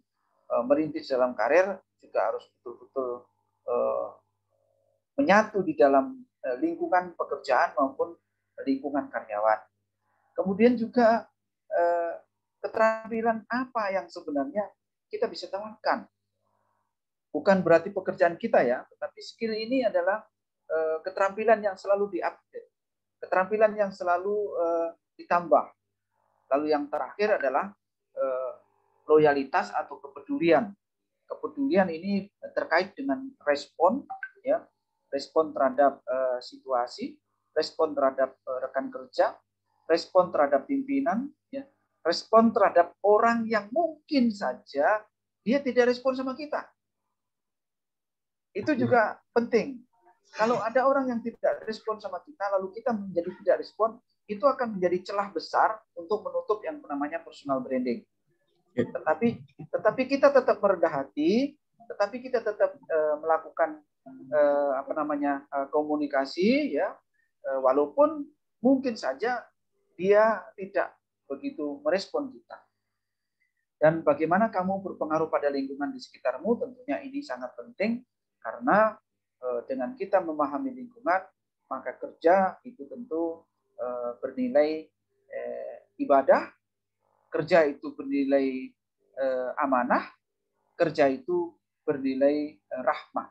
merintis dalam karir, juga harus betul-betul menyatu di dalam lingkungan pekerjaan maupun lingkungan karyawan. Kemudian juga keterampilan apa yang sebenarnya kita bisa tawarkan. Bukan berarti pekerjaan kita ya, tetapi skill ini adalah keterampilan yang selalu diupdate, keterampilan yang selalu ditambah. Lalu yang terakhir adalah loyalitas atau kepedulian. Kepedulian ini terkait dengan respon, ya, respon terhadap situasi, respon terhadap rekan kerja, respon terhadap pimpinan, ya, respon terhadap orang yang mungkin saja dia tidak respon sama kita. Itu juga penting. Kalau ada orang yang tidak respon sama kita, lalu kita menjadi tidak respon, itu akan menjadi celah besar untuk menutup yang namanya personal branding. Tetapi kita tetap merendah hati, tetapi kita tetap melakukan komunikasi, ya, walaupun mungkin saja dia tidak begitu merespon kita. Dan bagaimana kamu berpengaruh pada lingkungan di sekitarmu, tentunya ini sangat penting. Karena dengan kita memahami lingkungan, maka kerja itu tentu bernilai ibadah, kerja itu bernilai amanah, kerja itu bernilai rahmah.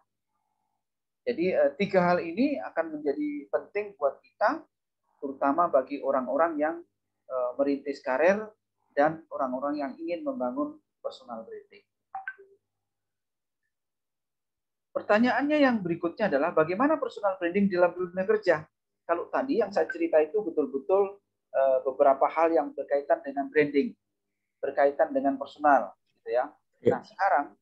Jadi 3 hal ini akan menjadi penting buat kita, terutama bagi orang-orang yang merintis karir dan orang-orang yang ingin membangun personal branding. Pertanyaannya yang berikutnya adalah bagaimana personal branding dalam dunia kerja? Kalau tadi yang saya cerita itu betul-betul beberapa hal yang berkaitan dengan branding, berkaitan dengan personal, gitu ya. Nah, sekarang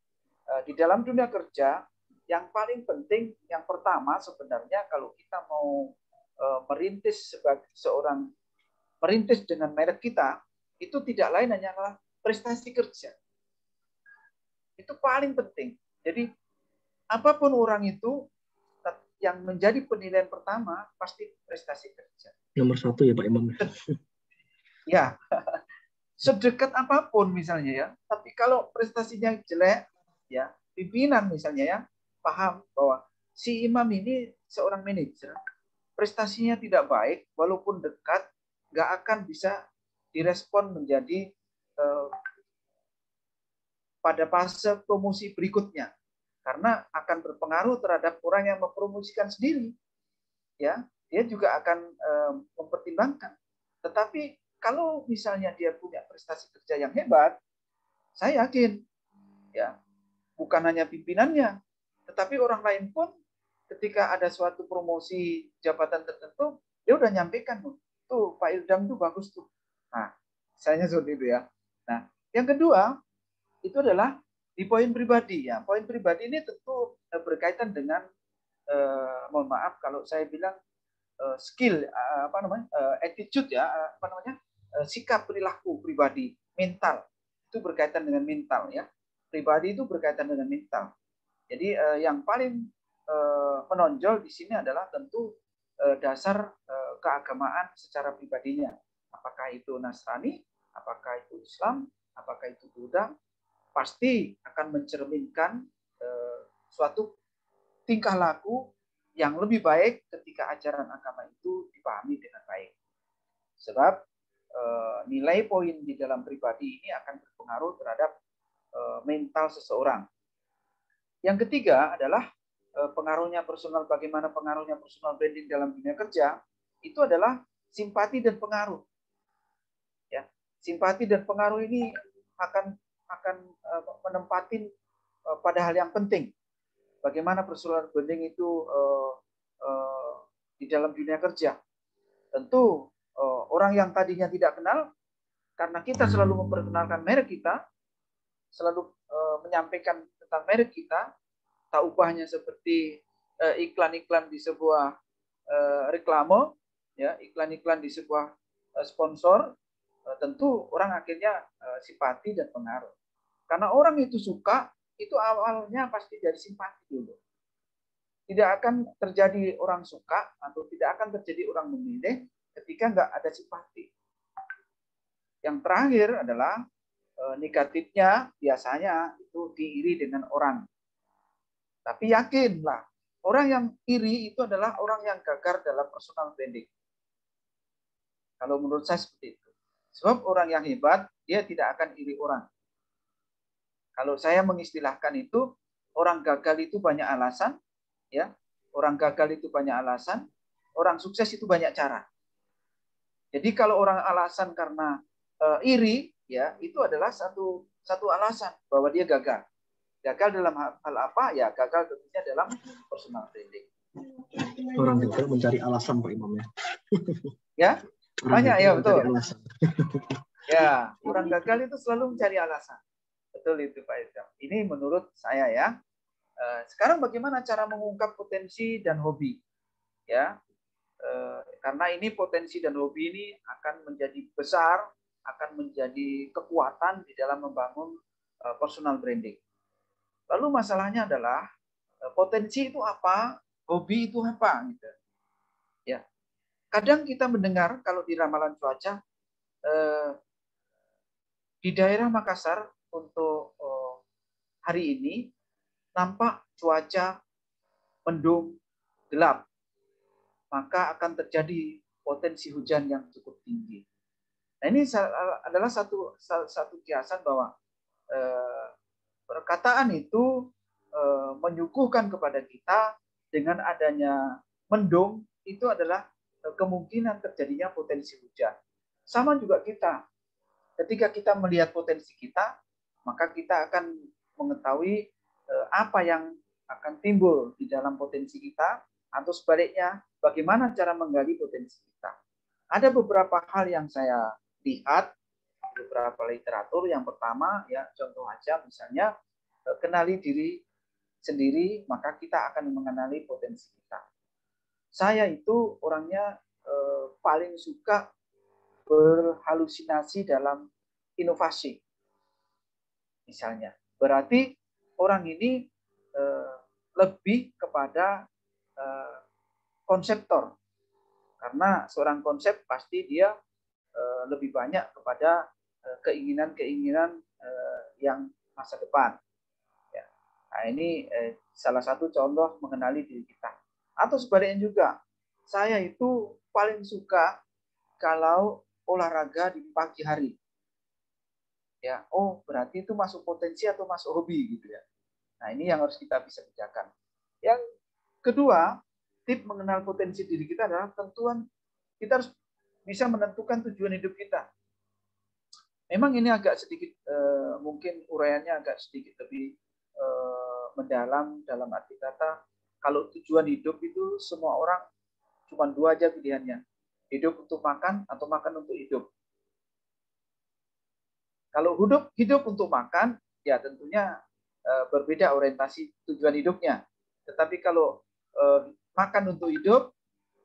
di dalam dunia kerja yang paling penting, yang pertama sebenarnya kalau kita mau merintis sebagai seorang merintis dengan merek kita, itu tidak lain hanyalah prestasi kerja. Itu paling penting. Jadi apapun orang itu, yang menjadi penilaian pertama pasti prestasi kerja. Nomor 1 ya Pak Imam. Ya, sedekat apapun misalnya ya, tapi kalau prestasinya jelek, ya pimpinan misalnya ya paham bahwa si Imam ini seorang manajer, prestasinya tidak baik, walaupun dekat, nggak akan bisa direspon menjadi pada fase promosi berikutnya. Karena akan berpengaruh terhadap orang yang mempromosikan sendiri, ya, dia juga akan mempertimbangkan. Tetapi kalau misalnya dia punya prestasi kerja yang hebat, saya yakin, ya, bukan hanya pimpinannya, tetapi orang lain pun ketika ada suatu promosi jabatan tertentu, dia udah nyampaikan, tuh Pak Ildam tuh bagus tuh. Nah, misalnya seperti itu ya. Nah, yang kedua itu adalah di poin pribadi ya. Poin pribadi ini tentu berkaitan dengan mohon maaf kalau saya bilang skill attitude ya, sikap perilaku pribadi, mental. Itu berkaitan dengan mental ya. Pribadi itu berkaitan dengan mental. Jadi yang paling menonjol di sini adalah tentu dasar keagamaan secara pribadinya. Apakah itu Nasrani, apakah itu Islam, apakah itu Buddha, pasti akan mencerminkan suatu tingkah laku yang lebih baik ketika ajaran agama itu dipahami dengan baik. Sebab nilai poin di dalam pribadi ini akan berpengaruh terhadap mental seseorang. Yang ketiga adalah pengaruhnya personal, bagaimana pengaruhnya personal branding dalam dunia kerja, itu adalah simpati dan pengaruh. Ya, simpati dan pengaruh ini akan menempatin pada hal yang penting. Bagaimana personal branding itu di dalam dunia kerja. Tentu orang yang tadinya tidak kenal, karena kita selalu memperkenalkan merek kita, selalu menyampaikan tentang merek kita, tak ubahnya seperti iklan-iklan di sebuah reklame, ya, iklan-iklan di sebuah sponsor, tentu orang akhirnya simpati dan pengaruh. Karena orang itu suka, itu awalnya pasti dari simpati dulu. Tidak akan terjadi orang suka atau tidak akan terjadi orang memilih ketika nggak ada simpati. Yang terakhir adalah negatifnya biasanya itu diiri dengan orang. Tapi yakinlah, orang yang iri itu adalah orang yang gagal dalam personal branding. Kalau menurut saya seperti itu. Sebab orang yang hebat, dia tidak akan iri orang. Kalau saya mengistilahkan itu, orang gagal itu banyak alasan, ya. Orang gagal itu banyak alasan, orang sukses itu banyak cara. Jadi kalau orang alasan karena iri, ya itu adalah satu alasan bahwa dia gagal. Gagal dalam hal apa? Ya gagal tentunya dalam personal branding. Orang gagal mencari alasan, Pak Imam, ya. Ya, banyak ya, betul. Alasan. Ya, orang gagal itu selalu mencari alasan. Betul itu Pak Idam. Ini menurut saya ya. Sekarang bagaimana cara mengungkap potensi dan hobi? Ya, karena ini potensi dan hobi ini akan menjadi besar, akan menjadi kekuatan di dalam membangun personal branding. Lalu masalahnya adalah potensi itu apa, hobi itu apa, gitu. Ya, kadang kita mendengar kalau di ramalan cuaca di daerah Makassar untuk hari ini nampak cuaca mendung gelap, maka akan terjadi potensi hujan yang cukup tinggi. Nah, ini adalah satu kiasan bahwa perkataan itu menyuguhkan kepada kita dengan adanya mendung itu adalah kemungkinan terjadinya potensi hujan. Sama juga kita. Ketika kita melihat potensi kita, maka kita akan mengetahui apa yang akan timbul di dalam potensi kita, atau sebaliknya, bagaimana cara menggali potensi kita. Ada beberapa hal yang saya lihat, beberapa literatur. Yang pertama, ya contoh aja misalnya, kenali diri sendiri, maka kita akan mengenali potensi kita. Saya itu orangnya paling suka berhalusinasi dalam inovasi. Misalnya, berarti orang ini lebih kepada konseptor. Karena seorang konsep pasti dia lebih banyak kepada keinginan-keinginan yang masa depan. Ya. Nah, ini salah satu contoh mengenali diri kita. Atau sebaliknya juga, saya itu paling suka kalau olahraga di pagi hari. Ya, oh berarti itu masuk potensi atau masuk hobi gitu ya. Nah, ini yang harus kita bisa bedakan. Yang kedua, tip mengenal potensi diri kita adalah tentuan kita harus bisa menentukan tujuan hidup kita. Memang ini agak sedikit mungkin uraiannya agak sedikit lebih mendalam dalam arti kata, kalau tujuan hidup itu semua orang cuma dua aja pilihannya. Hidup untuk makan atau makan untuk hidup. Kalau hidup untuk makan, ya tentunya berbeda orientasi tujuan hidupnya. Tetapi kalau makan untuk hidup,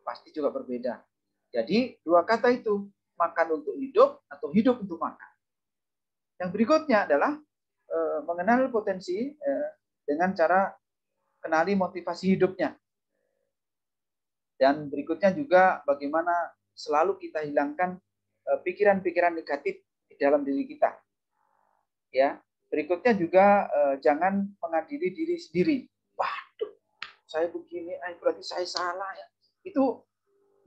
pasti juga berbeda. Jadi dua kata itu, makan untuk hidup atau hidup untuk makan. Yang berikutnya adalah mengenal potensi dengan cara kenali motivasi hidupnya. Dan berikutnya juga bagaimana selalu kita hilangkan pikiran-pikiran negatif di dalam diri kita. Ya, berikutnya juga jangan mengadili diri sendiri. Waduh, saya begini, berarti saya salah ya. Itu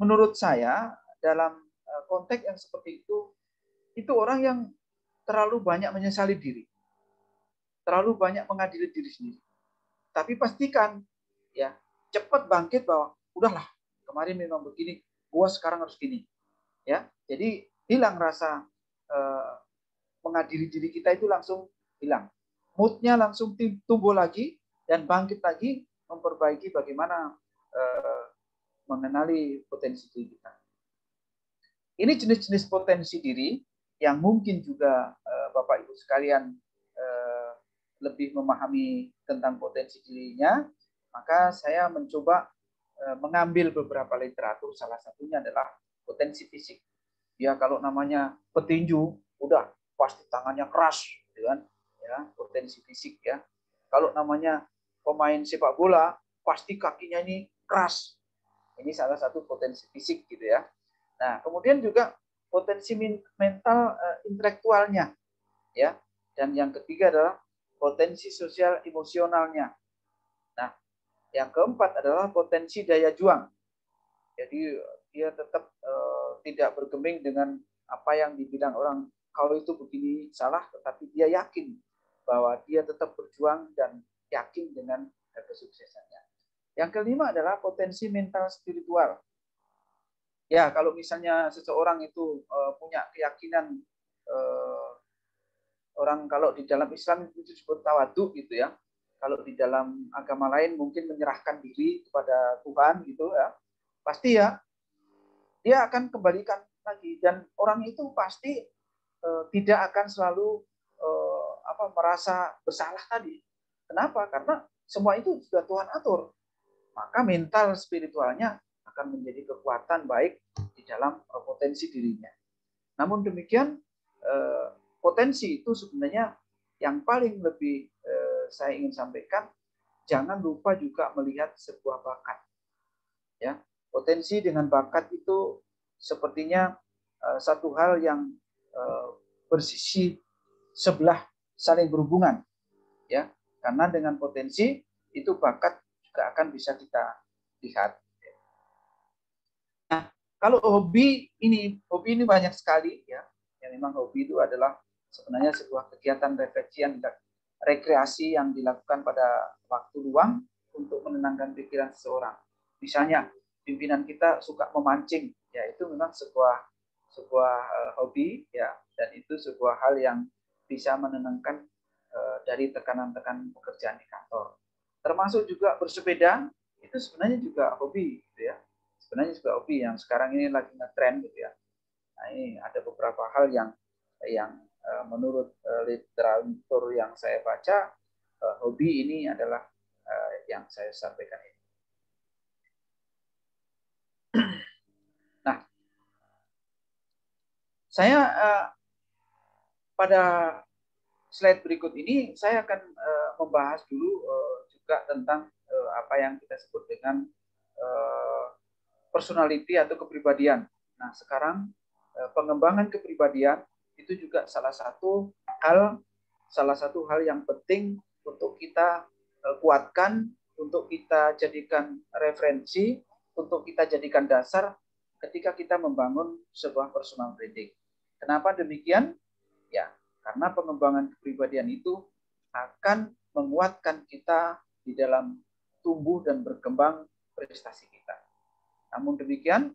menurut saya dalam konteks yang seperti itu orang yang terlalu banyak menyesali diri, terlalu banyak mengadili diri sendiri. Tapi pastikan ya cepat bangkit bahwa udahlah, kemarin memang begini, gua sekarang harus gini. Ya, jadi hilang rasa mengadili diri kita itu langsung hilang. Moodnya langsung tumbuh lagi dan bangkit lagi memperbaiki bagaimana mengenali potensi diri kita. Ini jenis-jenis potensi diri yang mungkin juga Bapak Ibu sekalian lebih memahami tentang potensi dirinya, maka saya mencoba mengambil beberapa literatur. Salah satunya adalah potensi fisik. Ya, kalau namanya petinju, udah pasti tangannya keras, gitu kan? Ya, potensi fisik ya. Kalau namanya pemain sepak bola, pasti kakinya ini keras. Ini salah satu potensi fisik gitu ya. Nah, kemudian juga potensi mental intelektualnya ya. Dan yang ketiga adalah potensi sosial emosionalnya. Nah, yang keempat adalah potensi daya juang. Jadi dia tetap tidak bergeming dengan apa yang dibilang orang kau itu begini salah, tetapi dia yakin bahwa dia tetap berjuang dan yakin dengan kesuksesannya. Yang kelima adalah potensi mental spiritual. Ya, kalau misalnya seseorang itu punya keyakinan, orang kalau di dalam Islam itu disebut tawadhu gitu ya. Kalau di dalam agama lain mungkin menyerahkan diri kepada Tuhan gitu ya. Pasti ya dia akan kembalikan lagi, dan orang itu pasti tidak akan selalu merasa bersalah tadi. Kenapa? Karena semua itu sudah Tuhan atur. Maka mental spiritualnya akan menjadi kekuatan baik di dalam potensi dirinya. Namun demikian, potensi itu sebenarnya yang paling lebih saya ingin sampaikan, jangan lupa juga melihat sebuah bakat. Ya, potensi dengan bakat itu sepertinya satu hal yang bersisi sebelah saling berhubungan, ya, karena dengan potensi itu bakat juga akan bisa kita lihat. Nah, kalau hobi ini banyak sekali ya. Yang memang hobi itu adalah sebenarnya sebuah kegiatan rekreasi yang dilakukan pada waktu luang untuk menenangkan pikiran seseorang. Misalnya pimpinan kita suka memancing, ya itu memang sebuah hobi ya, dan itu sebuah hal yang bisa menenangkan dari tekanan-tekanan pekerjaan di kantor. Termasuk juga bersepeda, itu sebenarnya juga hobi gitu ya. Sebenarnya juga hobi yang sekarang ini lagi ngetren gitu ya. Nah, ini ada beberapa hal yang menurut literatur yang saya baca, hobi ini adalah yang saya sampaikan ini. Nah, saya pada slide berikut ini saya akan membahas dulu juga tentang apa yang kita sebut dengan personality atau kepribadian. Nah, sekarang pengembangan kepribadian itu juga salah satu hal yang penting untuk kita kuatkan, untuk kita jadikan referensi, untuk kita jadikan dasar ketika kita membangun sebuah personal branding. Kenapa demikian? Ya, karena pengembangan kepribadian itu akan menguatkan kita di dalam tumbuh dan berkembang prestasi kita. Namun demikian,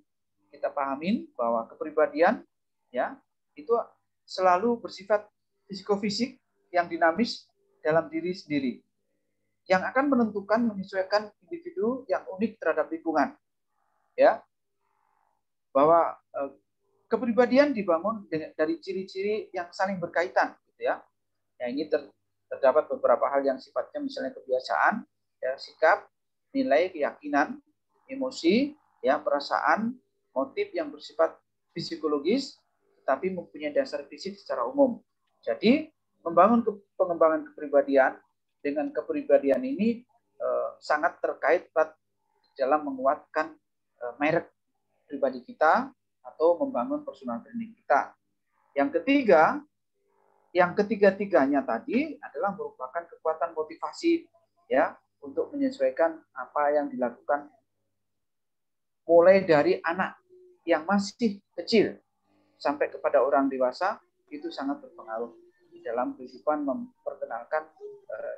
kita pahamin bahwa kepribadian ya itu selalu bersifat psikofisik yang dinamis dalam diri sendiri, yang akan menyesuaikan individu yang unik terhadap lingkungan. Ya, bahwa kepribadian dibangun dari ciri-ciri yang saling berkaitan, gitu ya. Ya, ini terdapat beberapa hal yang sifatnya misalnya kebiasaan, ya, sikap, nilai, keyakinan, emosi, ya, perasaan, motif yang bersifat psikologis, tetapi mempunyai dasar fisik secara umum. Jadi, membangun pengembangan kepribadian dengan kepribadian ini sangat terkait dalam menguatkan merek pribadi kita atau membangun personal branding kita. Yang ketiga-tiganya tadi adalah merupakan kekuatan motivasi ya untuk menyesuaikan apa yang dilakukan mulai dari anak yang masih kecil sampai kepada orang dewasa, itu sangat berpengaruh di dalam kehidupan memperkenalkan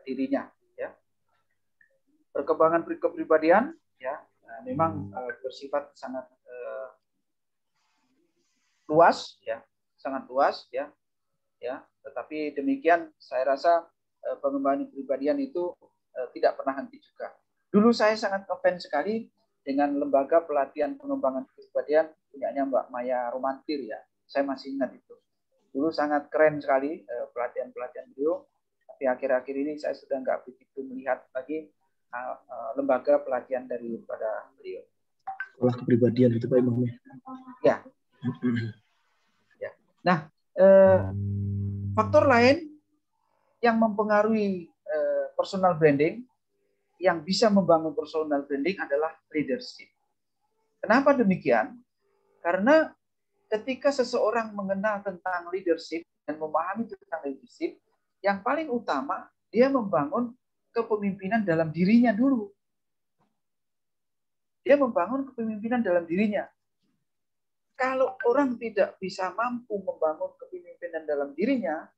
dirinya ya. Perkembangan kepribadian ya memang bersifat sangat luas ya, sangat luas ya. Tetapi demikian saya rasa pengembangan kepribadian itu tidak pernah henti juga. Dulu saya sangat ngefans sekali dengan lembaga pelatihan pengembangan kepribadian punyanya Mbak Maya Romantir ya. Saya masih ingat itu. Dulu sangat keren sekali pelatihan-pelatihan beliau. Tapi akhir-akhir ini saya sudah nggak begitu melihat lagi lembaga pelatihan daripada beliau. Sekolah kepribadian itu Pak Imam. Ya. Ya. Nah, faktor lain yang mempengaruhi personal branding, yang bisa membangun personal branding adalah leadership. Kenapa demikian? Karena ketika seseorang mengenal tentang leadership dan memahami tentang leadership, yang paling utama dia membangun kepemimpinan dalam dirinya dulu. Dia membangun kepemimpinan dalam dirinya. kalau orang tidak bisa mampu membangun kepemimpinan dalam dirinya,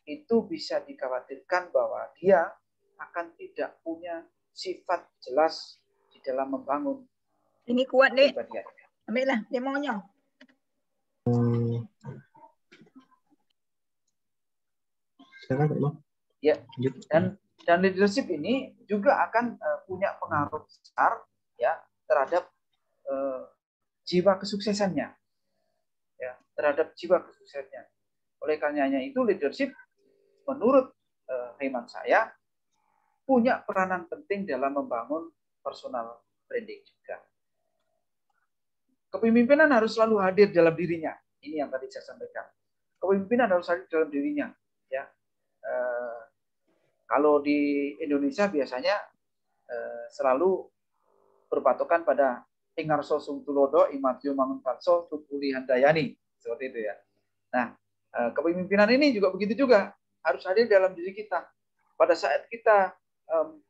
itu bisa dikhawatirkan bahwa dia akan tidak punya sifat jelas di dalam membangun. Ini kuat, Dek. Ambillah demonya. Ya, dan leadership ini juga akan punya pengaruh besar ya terhadap jiwa kesuksesannya, ya terhadap jiwa kesuksesannya. Oleh karenanya itu leadership menurut hemat saya punya peranan penting dalam membangun personal branding juga. Kepemimpinan harus selalu hadir dalam dirinya. Ini yang tadi saya sampaikan. Kepemimpinan harus hadir dalam dirinya. Ya, kalau di Indonesia biasanya selalu berpatokan pada Ingarso Sungtulodo, Imatio Manguntatso, Tukuli Handayani, seperti itu ya. Nah, kepemimpinan ini juga begitu juga harus hadir dalam diri kita. Pada saat kita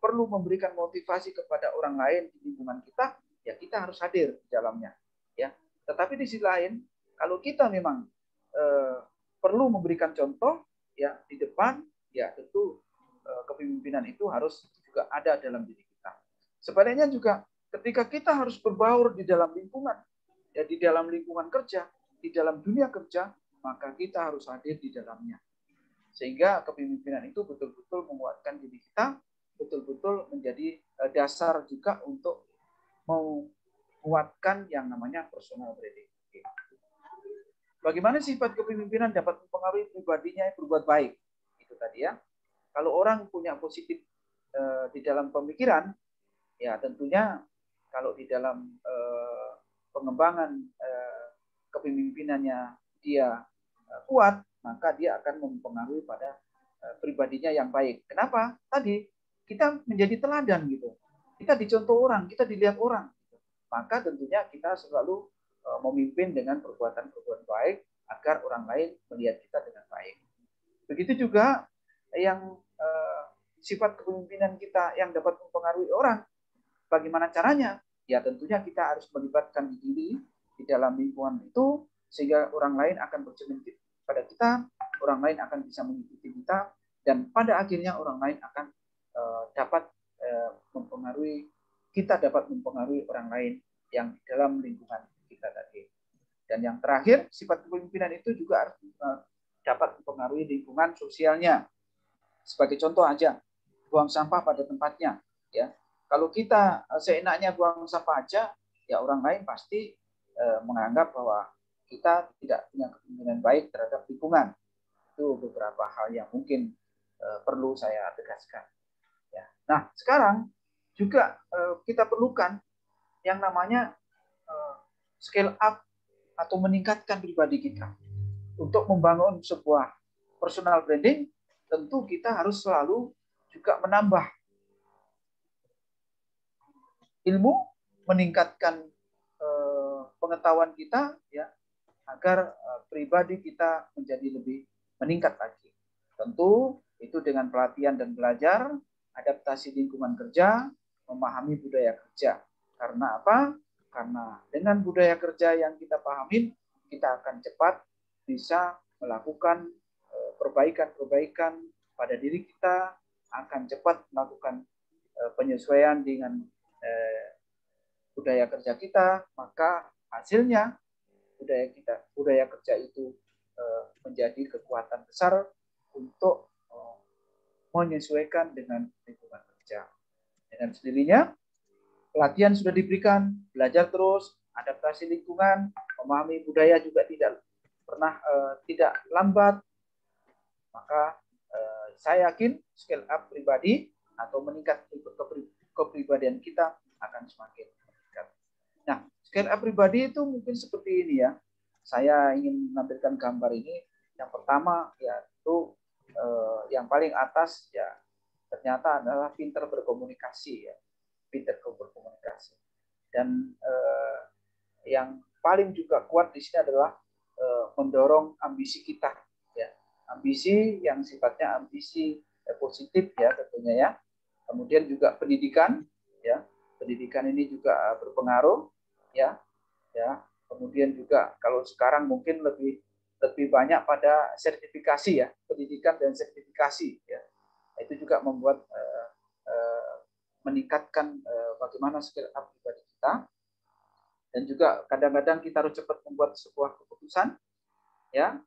perlu memberikan motivasi kepada orang lain di lingkungan kita, ya kita harus hadir di dalamnya. Ya, tetapi di sisi lain, kalau kita memang perlu memberikan contoh, ya di depan, ya tentu kepemimpinan itu harus juga ada dalam diri kita. Sebaliknya juga, ketika kita harus berbaur di dalam lingkungan, ya di dalam lingkungan kerja, di dalam dunia kerja, maka kita harus hadir di dalamnya. Sehingga kepemimpinan itu betul-betul menguatkan diri kita, betul-betul menjadi dasar juga untuk menguatkan yang namanya personal branding. Bagaimana sifat kepemimpinan dapat mempengaruhi pribadinya berbuat baik? Itu tadi ya. Kalau orang punya positif di dalam pemikiran, ya tentunya kalau di dalam pengembangan kepemimpinannya dia kuat, maka dia akan mempengaruhi pada pribadinya yang baik. Kenapa? Tadi kita menjadi teladan gitu. Kita dicontoh orang, kita dilihat orang. Maka tentunya kita selalu memimpin dengan perbuatan-perbuatan baik agar orang lain melihat kita dengan baik. Begitu juga yang sifat kepemimpinan kita yang dapat mempengaruhi orang. Bagaimana caranya? Ya tentunya kita harus melibatkan diri di dalam lingkungan itu sehingga orang lain akan bercermin pada kita, orang lain akan bisa mengikuti kita, dan pada akhirnya orang lain akan dapat mempengaruhi, kita dapat mempengaruhi orang lain yang di dalam lingkungan kita tadi. Dan yang terakhir, sifat kepemimpinan itu juga harus dapat mempengaruhi lingkungan sosialnya. Sebagai contoh aja, buang sampah pada tempatnya. Ya, kalau kita seenaknya buang sampah aja, ya orang lain pasti menganggap bahwa kita tidak punya kepemimpinan baik terhadap lingkungan. Itu beberapa hal yang mungkin perlu saya tegaskan. Ya. Nah, sekarang juga kita perlukan yang namanya scale up atau meningkatkan pribadi kita. Untuk membangun sebuah personal branding, tentu kita harus selalu juga menambah ilmu, meningkatkan pengetahuan kita, ya, agar pribadi kita menjadi lebih meningkat lagi. Tentu itu dengan pelatihan dan belajar, adaptasi lingkungan kerja, memahami budaya kerja. Karena apa? Karena dengan budaya kerja yang kita pahami, kita akan cepat bisa melakukan perbaikan-perbaikan pada diri kita, akan cepat melakukan penyesuaian dengan budaya kerja kita, maka hasilnya budaya kerja itu menjadi kekuatan besar untuk menyesuaikan dengan lingkungan kerja. Dengan sendirinya, pelatihan sudah diberikan, belajar terus, adaptasi lingkungan, memahami budaya juga tidak pernah tidak lambat. Maka saya yakin scale up pribadi atau meningkat kepribadian kita akan semakin meningkat. Nah, scale up pribadi itu mungkin seperti ini ya. Saya ingin menampilkan gambar ini. Yang pertama yaitu yang paling atas ya ternyata adalah pintar berkomunikasi ya. Pintar berkomunikasi. Dan yang paling juga kuat di sini adalah mendorong ambisi kita ya. Ambisi yang sifatnya ambisi positif ya tentunya ya. Kemudian juga pendidikan ya. Pendidikan ini juga berpengaruh ya. Kemudian juga kalau sekarang mungkin lebih banyak pada sertifikasi ya, pendidikan dan sertifikasi ya. Itu juga membuat meningkatkan bagaimana skill up pribadi kita. Dan juga kadang-kadang kita harus cepat membuat sebuah keputusan ya,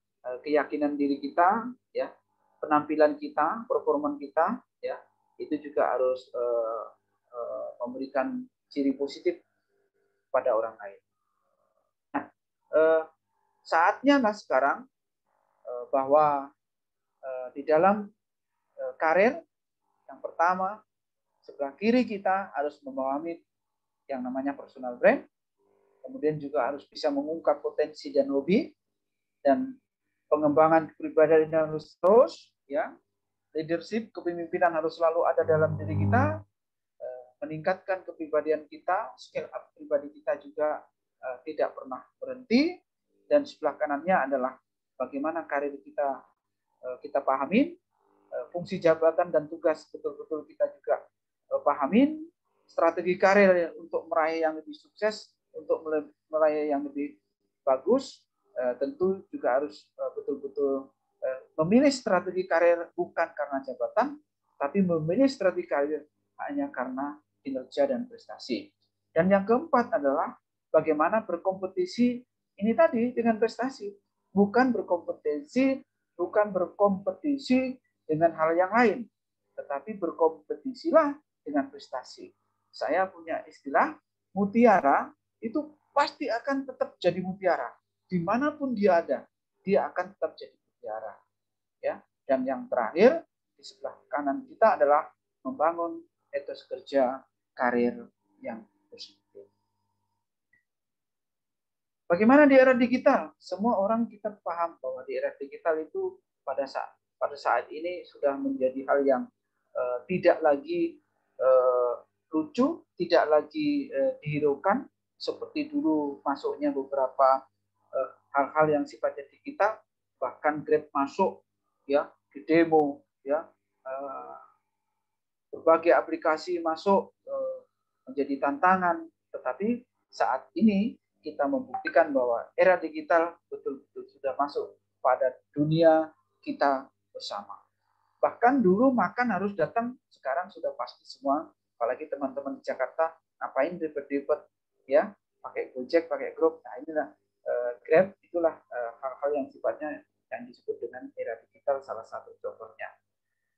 keyakinan diri kita ya, penampilan kita, performa kita ya, itu juga harus memberikan ciri positif pada orang lain. Nah, saatnya lah sekarang bahwa di dalam karir yang pertama, sebelah kiri kita harus memahami yang namanya personal brand, kemudian juga harus bisa mengungkap potensi dan hobi, dan pengembangan kepribadian harus terus ya, leadership, kepemimpinan harus selalu ada dalam diri kita, meningkatkan kepribadian kita, skill up pribadi kita juga tidak pernah berhenti, dan sebelah kanannya adalah bagaimana karir kita pahamin, fungsi jabatan dan tugas betul-betul kita juga pahamin, strategi karir untuk meraih yang lebih sukses, untuk meraih yang lebih bagus, tentu juga harus betul-betul memilih strategi karir bukan karena jabatan, tapi memilih strategi karir hanya karena kinerja dan prestasi. Dan yang keempat adalah bagaimana berkompetisi ini tadi dengan prestasi, bukan berkompetisi dengan hal yang lain, tetapi berkompetisilah dengan prestasi. Saya punya istilah mutiara itu pasti akan tetap jadi mutiara. Dimanapun dia ada, dia akan tetap jadi mutiara. Ya. Dan yang terakhir, di sebelah kanan kita adalah membangun etos kerja karir yang positif. Bagaimana di era digital? Semua orang kita paham bahwa di era digital itu pada saat ini sudah menjadi hal yang tidak lagi lucu, tidak lagi dihiraukan seperti dulu masuknya beberapa hal-hal yang sifatnya digital, bahkan Grab masuk ya di demo ya, berbagai aplikasi masuk menjadi tantangan. Tetapi saat ini kita membuktikan bahwa era digital betul-betul sudah masuk pada dunia kita bersama. Bahkan dulu makan harus datang, sekarang sudah pasti semua. Apalagi teman-teman di Jakarta, ngapain ribet-ribet ya, pakai Gojek, pakai Grab. Nah inilah Grab, itulah hal-hal yang sifatnya yang disebut dengan era digital, salah satu contohnya.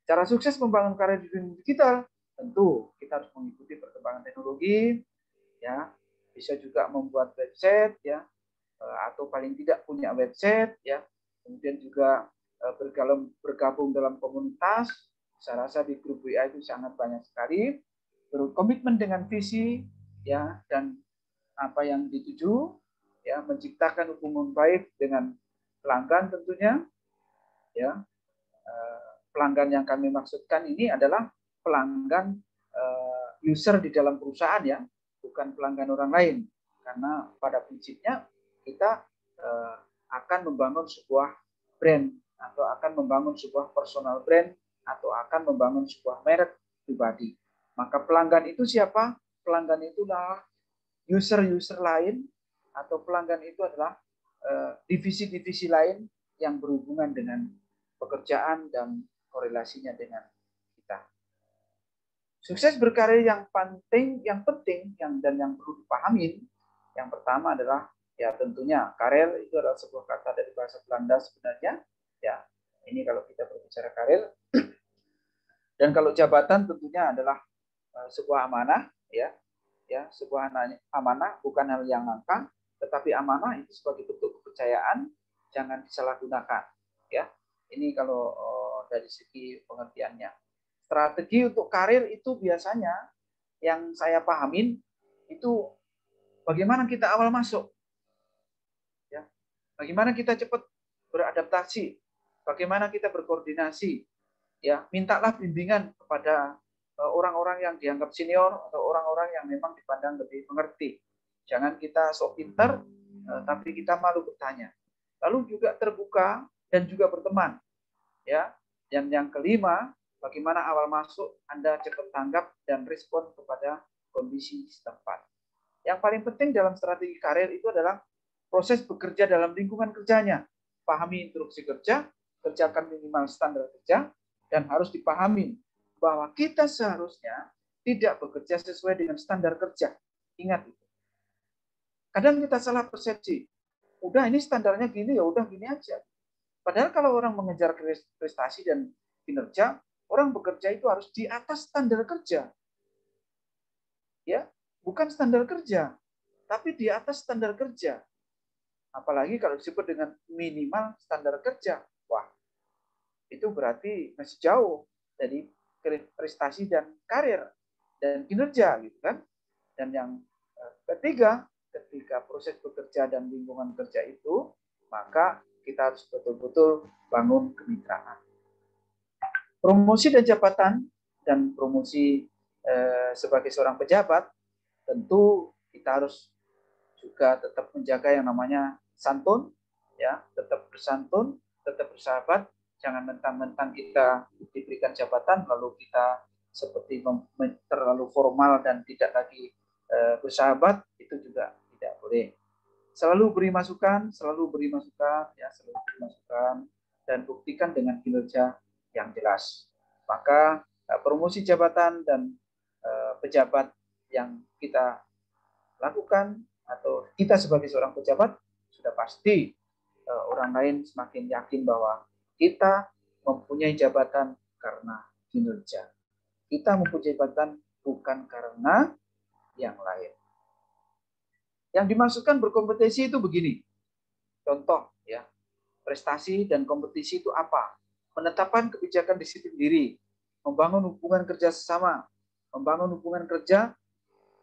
Cara sukses membangun karir di dunia digital, tentu kita harus mengikuti perkembangan teknologi, ya, bisa juga membuat website, ya, atau paling tidak punya website, ya, kemudian juga bergabung dalam komunitas. Saya rasa di grup WA itu sangat banyak sekali, berkomitmen dengan visi, ya, dan apa yang dituju, ya, menciptakan hubungan baik dengan pelanggan tentunya, ya. Pelanggan yang kami maksudkan ini adalah pelanggan user di dalam perusahaan, ya, bukan pelanggan orang lain, karena pada prinsipnya kita akan membangun sebuah brand atau akan membangun sebuah personal brand atau akan membangun sebuah merek pribadi. Maka pelanggan itu siapa? Pelanggan itu adalah user-user lain, atau pelanggan itu adalah divisi-divisi lain yang berhubungan dengan pekerjaan dan korelasinya dengan kita. Sukses berkarir yang penting dan yang perlu dipahami, yang pertama adalah ya tentunya karir itu adalah sebuah kata dari bahasa Belanda sebenarnya, ya. Ini kalau kita berbicara karir. Dan kalau jabatan tentunya adalah sebuah amanah, ya. Ya, sebuah amanah bukan hal yang langka, tetapi amanah itu sebagai bentuk kepercayaan, jangan disalahgunakan, ya. Ini kalau dari segi pengertiannya. Strategi untuk karir itu biasanya yang saya pahamin itu bagaimana kita awal masuk, ya, bagaimana kita cepat beradaptasi, bagaimana kita berkoordinasi, ya, mintalah bimbingan kepada orang-orang yang dianggap senior atau orang-orang yang memang dipandang lebih mengerti. Jangan kita sok pintar, tapi kita malu bertanya. Lalu juga terbuka dan juga berteman, ya. Dan yang kelima, bagaimana awal masuk Anda cepat tanggap dan respon kepada kondisi setempat. Yang paling penting dalam strategi karir itu adalah proses bekerja dalam lingkungan kerjanya. Pahami instruksi kerja, kerjakan minimal standar kerja, dan harus dipahami bahwa kita seharusnya tidak bekerja sesuai dengan standar kerja. Ingat itu. Kadang kita salah persepsi. Udah ini standarnya gini, ya udah gini aja. Padahal kalau orang mengejar prestasi dan kinerja, orang bekerja itu harus di atas standar kerja. Ya, bukan standar kerja, tapi di atas standar kerja. Apalagi kalau disebut dengan minimal standar kerja. Wah, itu berarti masih jauh dari prestasi dan karir dan kinerja gitu kan. Dan yang ketiga, ketika proses bekerja dan lingkungan kerja itu, maka kita harus betul-betul bangun kemitraan. Promosi dan jabatan dan promosi sebagai seorang pejabat, tentu kita harus juga tetap menjaga yang namanya santun, ya, tetap bersantun, tetap bersahabat. Jangan mentang-mentang kita diberikan jabatan lalu kita seperti terlalu formal dan tidak lagi bersahabat, itu juga tidak boleh. Selalu beri masukan, ya, selalu beri masukan dan buktikan dengan kinerja yang jelas. Maka promosi jabatan dan pejabat yang kita lakukan atau kita sebagai seorang pejabat sudah pasti orang lain semakin yakin bahwa kita mempunyai jabatan karena kinerja. Kita mempunyai jabatan bukan karena yang lain. Yang dimaksudkan berkompetisi itu begini. Contoh ya, prestasi dan kompetisi itu apa? Menetapkan kebijakan disiplin diri, membangun hubungan kerja sesama, membangun hubungan kerja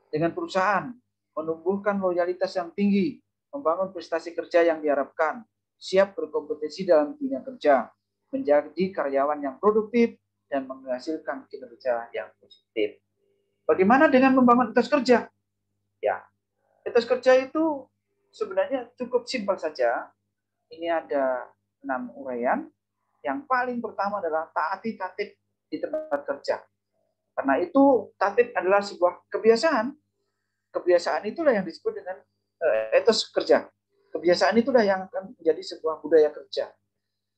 dengan perusahaan, menumbuhkan loyalitas yang tinggi, membangun prestasi kerja yang diharapkan, siap berkompetisi dalam dunia kerja, menjadi karyawan yang produktif, dan menghasilkan kinerja yang positif. Bagaimana dengan membangun etos kerja? Ya, etos kerja itu sebenarnya cukup simpel saja. Ini ada 6 uraian. Yang paling pertama adalah taati tatib di tempat kerja. Karena itu tatib adalah sebuah kebiasaan. Kebiasaan itulah yang disebut dengan etos kerja. Kebiasaan itulah yang akan menjadi sebuah budaya kerja.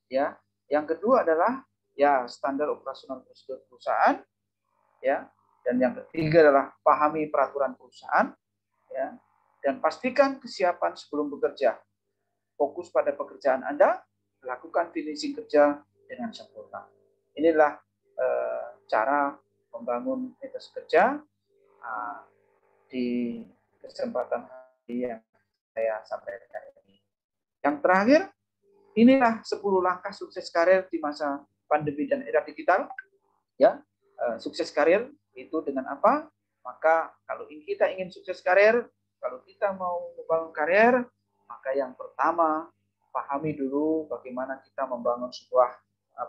Ya, yang kedua adalah ya standar operasional prosedur perusahaan. Ya, dan yang ketiga adalah pahami peraturan perusahaan. Ya, dan pastikan kesiapan sebelum bekerja. Fokus pada pekerjaan Anda, lakukan finishing kerja dengan sempurna. Inilah cara membangun etos kerja di kesempatan yang saya sampaikan ini. Yang terakhir, inilah 10 langkah sukses karir di masa pandemi dan era digital. Ya, sukses karir itu dengan apa? Maka kalau kita ingin sukses karir, kalau kita mau membangun karir, maka yang pertama pahami dulu bagaimana kita membangun sebuah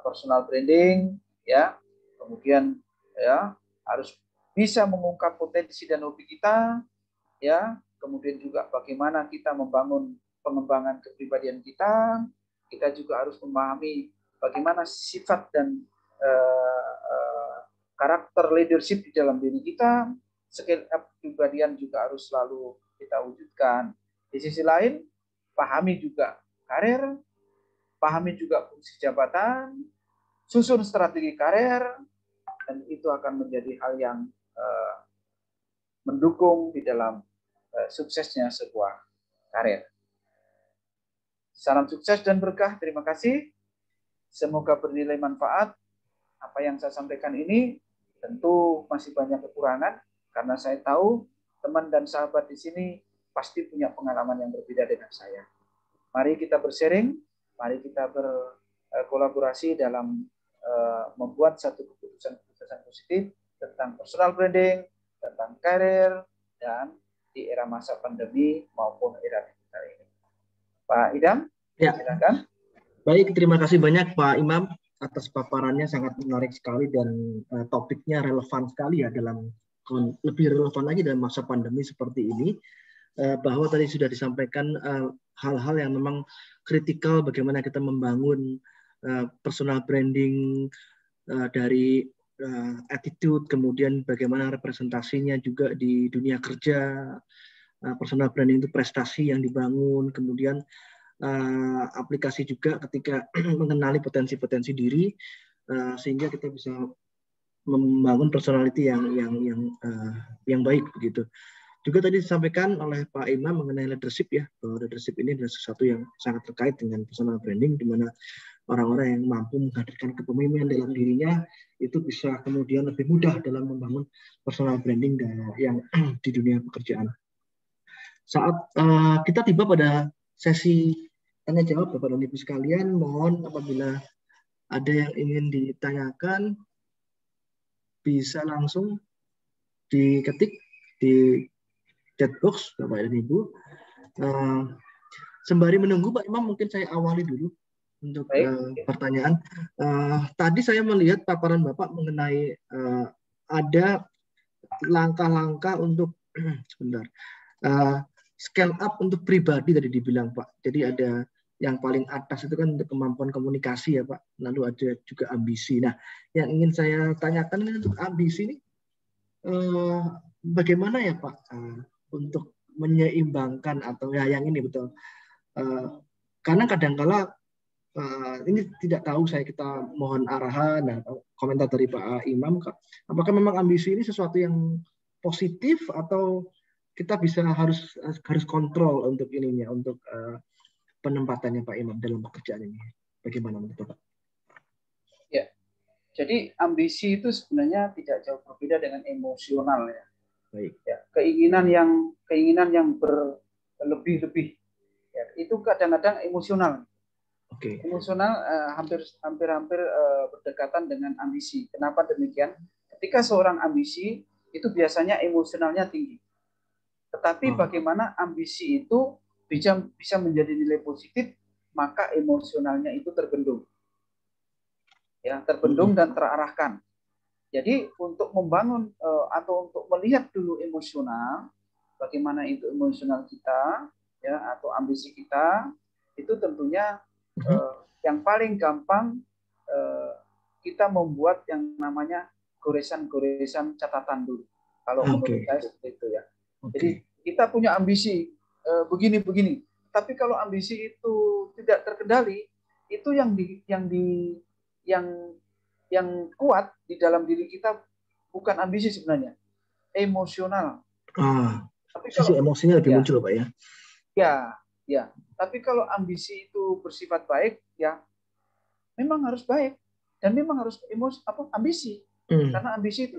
personal branding, ya. Kemudian ya harus bisa mengungkap potensi dan hobi kita, ya. Kemudian juga bagaimana kita membangun pengembangan kepribadian kita. Kita juga harus memahami bagaimana sifat dan karakter leadership di dalam diri kita. Skill up kepribadian juga harus selalu kita wujudkan. Di sisi lain, pahami juga karir, pahami juga fungsi jabatan, susun strategi karir, dan itu akan menjadi hal yang mendukung di dalam suksesnya sebuah karir. Salam sukses dan berkah. Terima kasih. Semoga bernilai manfaat. Apa yang saya sampaikan ini tentu masih banyak kekurangan, karena saya tahu teman dan sahabat di sini pasti punya pengalaman yang berbeda dengan saya. Mari kita bersharing, mari kita berkolaborasi dalam membuat satu keputusan-keputusan positif tentang personal branding, tentang karir, dan di era masa pandemi maupun era digital ini. Pak Idam, ya. Silakan. Baik, terima kasih banyak Pak Imam atas paparannya, sangat menarik sekali dan topiknya relevan sekali ya, dalam lebih relevan lagi dalam masa pandemi seperti ini, bahwa tadi sudah disampaikan hal-hal yang memang kritikal bagaimana kita membangun personal branding dari attitude, kemudian bagaimana representasinya juga di dunia kerja, personal branding itu prestasi yang dibangun, kemudian aplikasi juga ketika mengenali potensi-potensi diri, sehingga kita bisa membangun personality yang baik begitu. Juga tadi disampaikan oleh Pak Imam mengenai leadership ya, bahwa leadership ini adalah sesuatu yang sangat terkait dengan personal branding, di mana orang-orang yang mampu menghadirkan kepemimpinan dalam dirinya itu bisa kemudian lebih mudah dalam membangun personal branding yang di dunia pekerjaan. Saat kita tiba pada sesi tanya jawab Bapak dan Ibu sekalian, mohon apabila ada yang ingin ditanyakan bisa langsung diketik di chat box Bapak dan Ibu. Sembari menunggu Pak Imam, mungkin saya awali dulu untuk pertanyaan. Tadi saya melihat paparan Bapak mengenai ada langkah-langkah untuk sebentar scale up untuk pribadi tadi dibilang Pak. Jadi ada yang paling atas itu kan untuk kemampuan komunikasi ya Pak. Lalu ada juga ambisi. Nah, yang ingin saya tanyakan ini untuk ambisi ini bagaimana ya Pak untuk menyeimbangkan atau ya yang ini betul. Karena kadangkala ini tidak tahu kita mohon arahan atau komentar dari Pak Imam. Apakah memang ambisi ini sesuatu yang positif atau kita bisa harus kontrol untuk ininya, untuk penempatannya Pak Imam dalam pekerjaan ini? Bagaimana menurut Bapak? Ya, jadi ambisi itu sebenarnya tidak jauh berbeda dengan emosional ya. Baik. Ya, keinginan yang berlebih-lebih ya, itu kadang-kadang emosional. Oke. Emosional hampir berdekatan dengan ambisi. Kenapa demikian? Ketika seorang ambisi itu biasanya emosionalnya tinggi. Tetapi bagaimana ambisi itu bisa menjadi nilai positif, maka emosionalnya itu terbendung. Ya, terbendung dan terarahkan. Jadi untuk membangun atau untuk melihat dulu emosional, bagaimana itu emosional kita, ya, atau ambisi kita, itu tentunya yang paling gampang kita membuat yang namanya goresan-goresan catatan dulu. Kalau menurut saya seperti itu ya. Jadi kita punya ambisi begini-begini, tapi kalau ambisi itu tidak terkendali, itu yang kuat di dalam diri kita bukan ambisi sebenarnya, emosional. Tapi kalau emosinya lebih muncul Pak ya? Ya. Tapi kalau ambisi itu bersifat baik, ya memang harus baik dan memang harus ambisi. Karena ambisi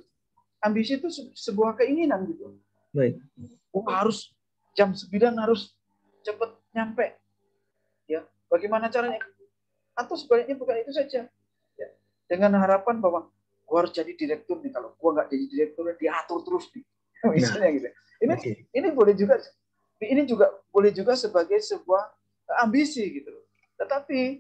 itu sebuah keinginan gitu. Baik. Harus jam 9 harus cepat nyampe. Ya, bagaimana caranya? Atau sebaliknya bukan itu saja. Ya, dengan harapan bahwa gua harus jadi direktur nih, kalau gua nggak jadi direktur diatur terus nih. Misalnya gitu. Ini boleh juga sebagai sebuah ambisi gitu. Tetapi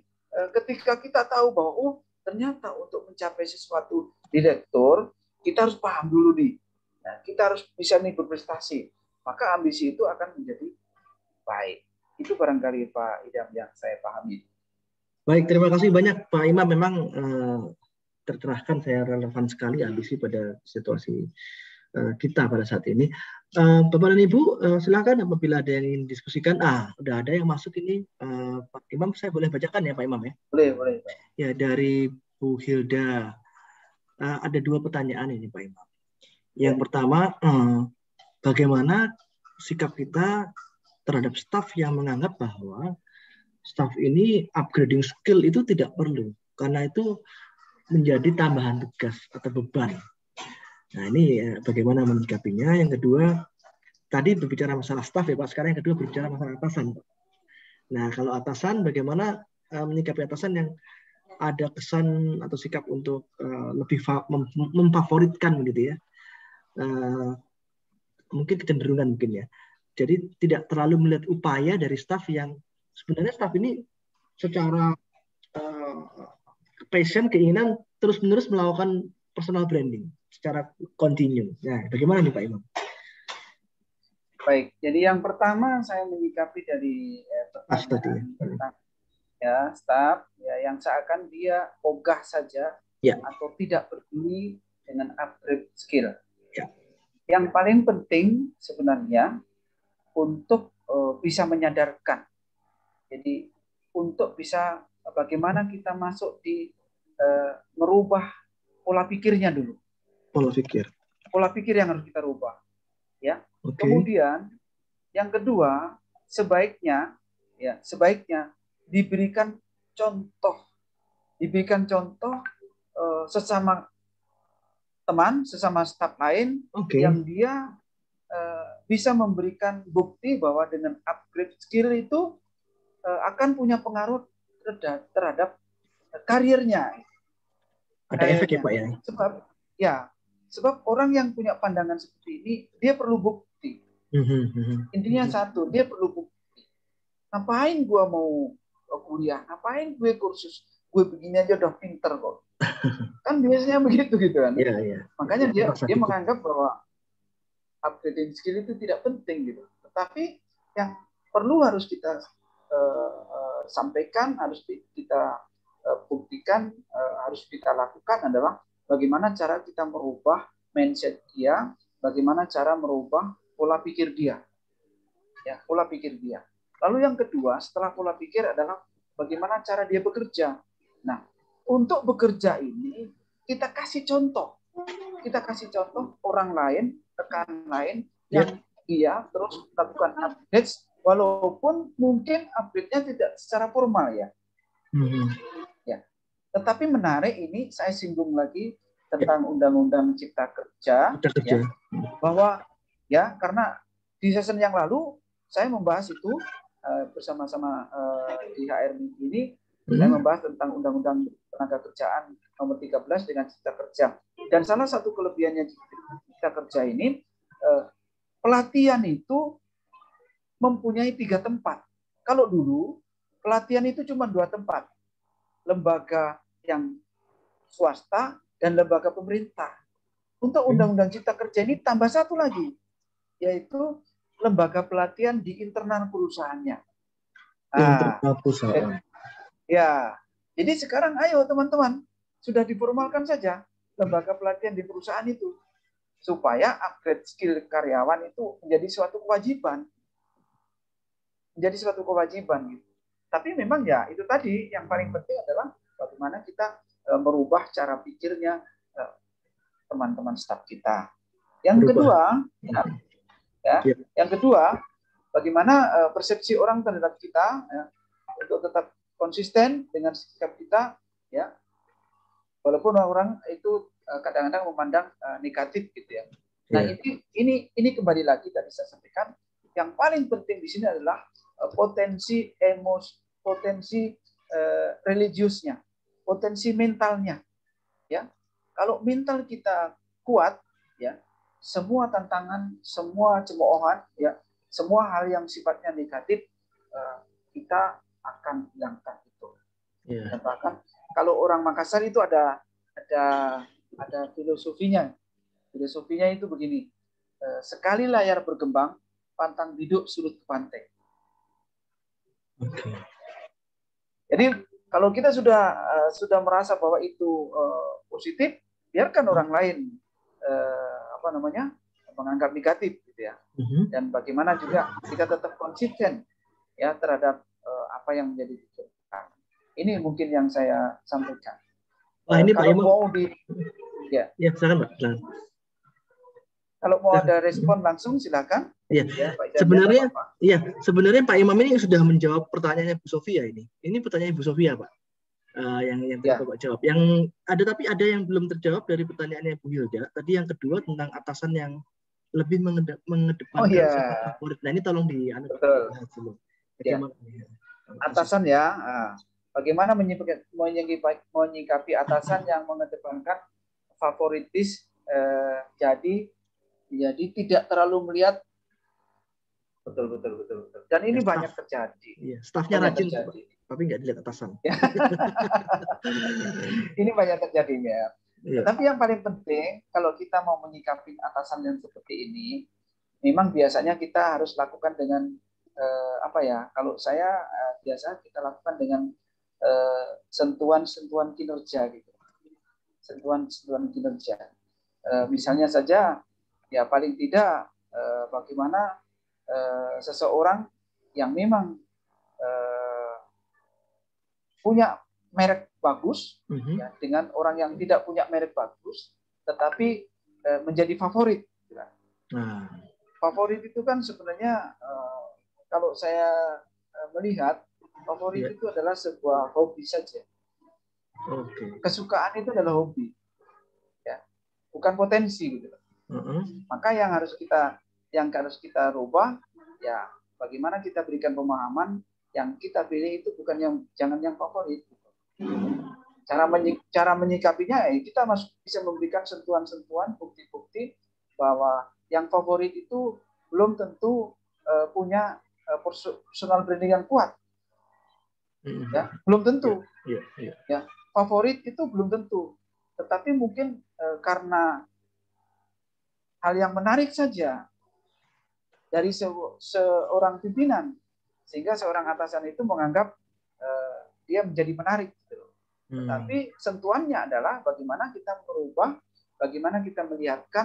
ketika kita tahu bahwa ternyata untuk mencapai sesuatu direktur kita harus paham dulu nih. Nah, kita harus bisa nih berprestasi. Maka ambisi itu akan menjadi baik. Itu barangkali Pak Idam yang saya pahami. Baik, terima kasih banyak Pak Imam. Memang tercerahkan, saya relevan sekali ambisi pada situasi kita pada saat ini. Bapak dan Ibu, silakan apabila ada yang ingin diskusikan. Udah ada yang masuk ini. Pak Imam, saya boleh bacakan ya Pak Imam ya? Boleh. Ya, dari Bu Hilda. Ada 2 pertanyaan ini Pak Imam. Yang pertama, bagaimana sikap kita terhadap staf yang menganggap bahwa staf ini upgrading skill itu tidak perlu, karena itu menjadi tambahan tugas atau beban. Nah, ini bagaimana menyikapinya. Yang kedua, tadi berbicara masalah staf ya Pak, sekarang yang kedua berbicara masalah atasan Pak. Nah, kalau atasan, bagaimana menyikapi atasan yang ada kesan atau sikap untuk lebih memfavoritkan gitu ya. Mungkin kecenderungan mungkin ya. Jadi tidak terlalu melihat upaya dari staf yang sebenarnya staf ini secara passion, keinginan terus-menerus melakukan personal branding secara kontinu. Nah, bagaimana nih Pak Imam? Baik, jadi yang pertama saya menyikapi dari pertanyaan tentang staf yang seakan dia ogah saja atau tidak peduli dengan upgrade skill. Yang paling penting sebenarnya untuk bisa menyadarkan. Jadi untuk bisa bagaimana kita masuk di merubah pola pikirnya dulu. Pola pikir yang harus kita rubah. Ya. Okay. Kemudian yang kedua, sebaiknya diberikan contoh sesama teman, sesama staf lain yang dia bisa memberikan bukti bahwa dengan upgrade skill itu akan punya pengaruh terhadap karirnya. Ada efek ya Pak ya? Sebab orang yang punya pandangan seperti ini, dia perlu bukti. Intinya satu, dia perlu bukti. Ngapain gue mau kuliah? Ngapain gue kursus? Gue begini aja udah pinter kok. Kan biasanya begitu gitu kan. Makanya dia menganggap bahwa upgrading skill itu tidak penting gitu. Tetapi yang perlu harus kita sampaikan, harus kita buktikan, harus kita lakukan adalah bagaimana cara kita merubah mindset dia, bagaimana cara merubah pola pikir dia. Ya, pola pikir dia. Lalu yang kedua, setelah pola pikir adalah bagaimana cara dia bekerja. Nah, untuk bekerja ini kita kasih contoh. Kita kasih contoh orang lain, rekan lain yang dia terus melakukan upgrade walaupun mungkin upgrade-nya tidak secara formal ya. Ya. Tetapi menarik ini saya singgung lagi tentang Undang-Undang Cipta Kerja, ya, bahwa ya karena di season yang lalu saya membahas itu bersama-sama di HR ini, saya membahas tentang Undang-Undang Tenaga Kerjaan nomor 13 dengan Cipta Kerja. Dan salah satu kelebihannya Cipta Kerja ini, pelatihan itu mempunyai 3 tempat. Kalau dulu pelatihan itu cuma 2 tempat. Lembaga yang swasta dan lembaga pemerintah. Untuk Undang-Undang Cipta Kerja ini tambah 1 lagi, yaitu lembaga pelatihan di internal perusahaannya. Internal perusahaan. Ya, jadi sekarang ayo teman-teman, sudah diformalkan saja lembaga pelatihan di perusahaan itu, supaya upgrade skill karyawan itu menjadi suatu kewajiban. Menjadi suatu kewajiban gitu. Tapi memang ya itu tadi yang paling penting adalah bagaimana kita merubah cara pikirnya teman-teman staf kita. Yang kedua, yang kedua, bagaimana persepsi orang terhadap kita ya, untuk tetap konsisten dengan sikap kita, ya, walaupun orang itu kadang-kadang memandang negatif gitu ya. Nah ini kembali lagi tadi saya sampaikan, yang paling penting di sini adalah potensi religiusnya, potensi mentalnya, ya. Kalau mental kita kuat, ya, semua tantangan, semua cemoohan, ya, semua hal yang sifatnya negatif kita akan hilangkan itu. Dan bahkan kalau orang Makassar itu ada filosofinya. Filosofinya itu begini: sekali layar berkembang, pantang biduk surut ke pantai. Jadi kalau kita sudah merasa bahwa itu positif, biarkan orang lain menganggap negatif gitu ya. Dan bagaimana juga kita tetap konsisten ya terhadap apa yang menjadi pikiran. Ini mungkin yang saya sampaikan. Ini Pak Imam. Ya, silakan Pak. Kalau mau ada respon langsung silakan. Iya. Ya, sebenarnya Pak Imam ini sudah menjawab pertanyaannya Bu Sofia ini. Ini pertanyaan Bu Sofia, Pak. Yang Bapak jawab. Tapi ada yang belum terjawab dari pertanyaannya Bu Hilda. Tadi yang kedua tentang atasan yang lebih mengedepankan sifat favorit. Nah, ini tolong dibahas dulu. Atasan ya. Bagaimana menyikapi atasan yang mengedepankan favoritis, jadi tidak terlalu melihat. Betul. Dan ini banyak terjadi. Iya, stafnya rajin, tapi nggak dilihat atasan. Ini banyak terjadi ya. Tapi yang paling penting kalau kita mau menyikapi atasan yang seperti ini, memang biasanya kita harus lakukan dengan kalau saya biasa kita lakukan dengan sentuhan kinerja gitu. Sentuhan kinerja. Misalnya saja ya paling tidak bagaimana seseorang yang memang punya merek bagus ya, dengan orang yang tidak punya merek bagus, tetapi menjadi favorit. Favorit itu kan sebenarnya kalau saya melihat favorit itu adalah sebuah hobi saja. Kesukaan itu adalah hobi, ya, bukan potensi gitu. Maka yang harus kita rubah ya, bagaimana kita berikan pemahaman yang kita pilih itu bukan jangan yang favorit. Cara menyikapinya kita bisa memberikan sentuhan-sentuhan, bukti-bukti bahwa yang favorit itu belum tentu punya personal branding yang kuat. Ya, belum tentu. Ya, favorit itu belum tentu. Tetapi mungkin karena hal yang menarik saja dari seorang pimpinan, sehingga seorang atasan itu menganggap dia menjadi menarik. Tetapi sentuhannya adalah bagaimana kita merubah, bagaimana kita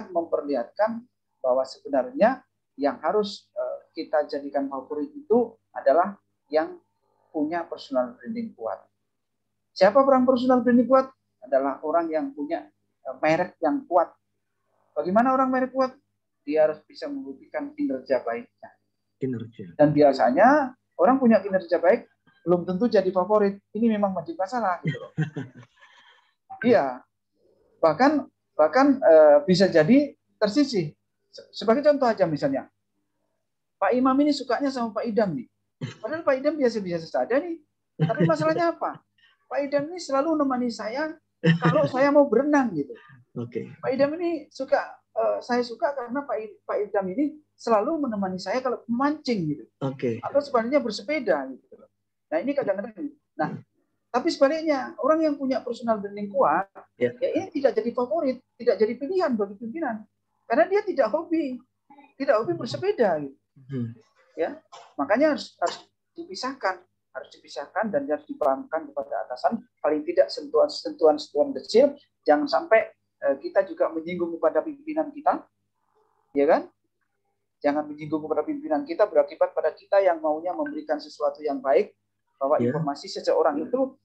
memperlihatkan bahwa sebenarnya yang harus kita jadikan favorit itu adalah yang punya personal branding kuat. Siapa orang personal branding kuat? Adalah orang yang punya merek yang kuat. Bagaimana orang merek kuat? Dia harus bisa membuktikan kinerja baiknya. Dan biasanya orang punya kinerja baik belum tentu jadi favorit. Ini memang menjadi masalah gitu loh. Iya. Bahkan bisa jadi tersisih. Sebagai contoh aja misalnya, Pak Imam ini sukanya sama Pak Idam nih. Padahal Pak Idam biasa-biasa saja nih. Tapi masalahnya apa? Pak Idam ini selalu menemani saya kalau saya mau berenang gitu. Pak Idam ini saya suka karena Pak Idam ini selalu menemani saya kalau memancing gitu. Atau sebaliknya bersepeda gitu. Nah ini kadang-kadang. Nah, tapi sebaliknya orang yang punya personal branding kuat, ya ini tidak jadi favorit, tidak jadi pilihan bagi pimpinan, karena dia tidak hobi bersepeda. Gitu. Ya, makanya harus dipisahkan dan harus dipahamkan kepada atasan. Paling tidak sentuhan kecil, jangan sampai kita juga menyinggung kepada pimpinan kita, ya kan? Jangan menyinggung kepada pimpinan kita berakibat pada kita yang maunya memberikan sesuatu yang baik. Bahwa informasi seseorang itu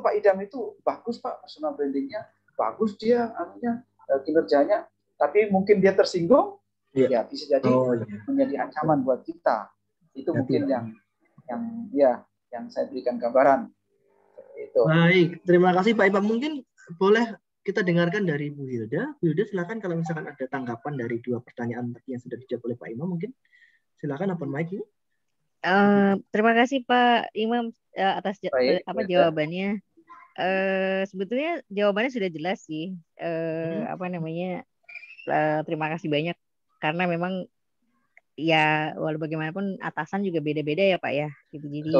Pak Idam itu bagus Pak, personal brandingnya bagus, dia kinerjanya, tapi mungkin dia tersinggung, ya bisa jadi menjadi ancaman buat kita. Itu mungkin yang saya berikan gambaran. Itu. Baik, terima kasih Pak Imam. Mungkin boleh kita dengarkan dari Bu Hilda. Bu Hilda, silakan kalau misalkan ada tanggapan dari dua pertanyaan tadi yang sudah dijawab oleh Pak Imam, mungkin silakan open mic ini. Terima kasih Pak Imam atas jawabannya. Sebetulnya jawabannya sudah jelas sih. Terima kasih banyak karena memang ya walau bagaimanapun atasan juga beda-beda ya Pak ya. Gitu. Jadi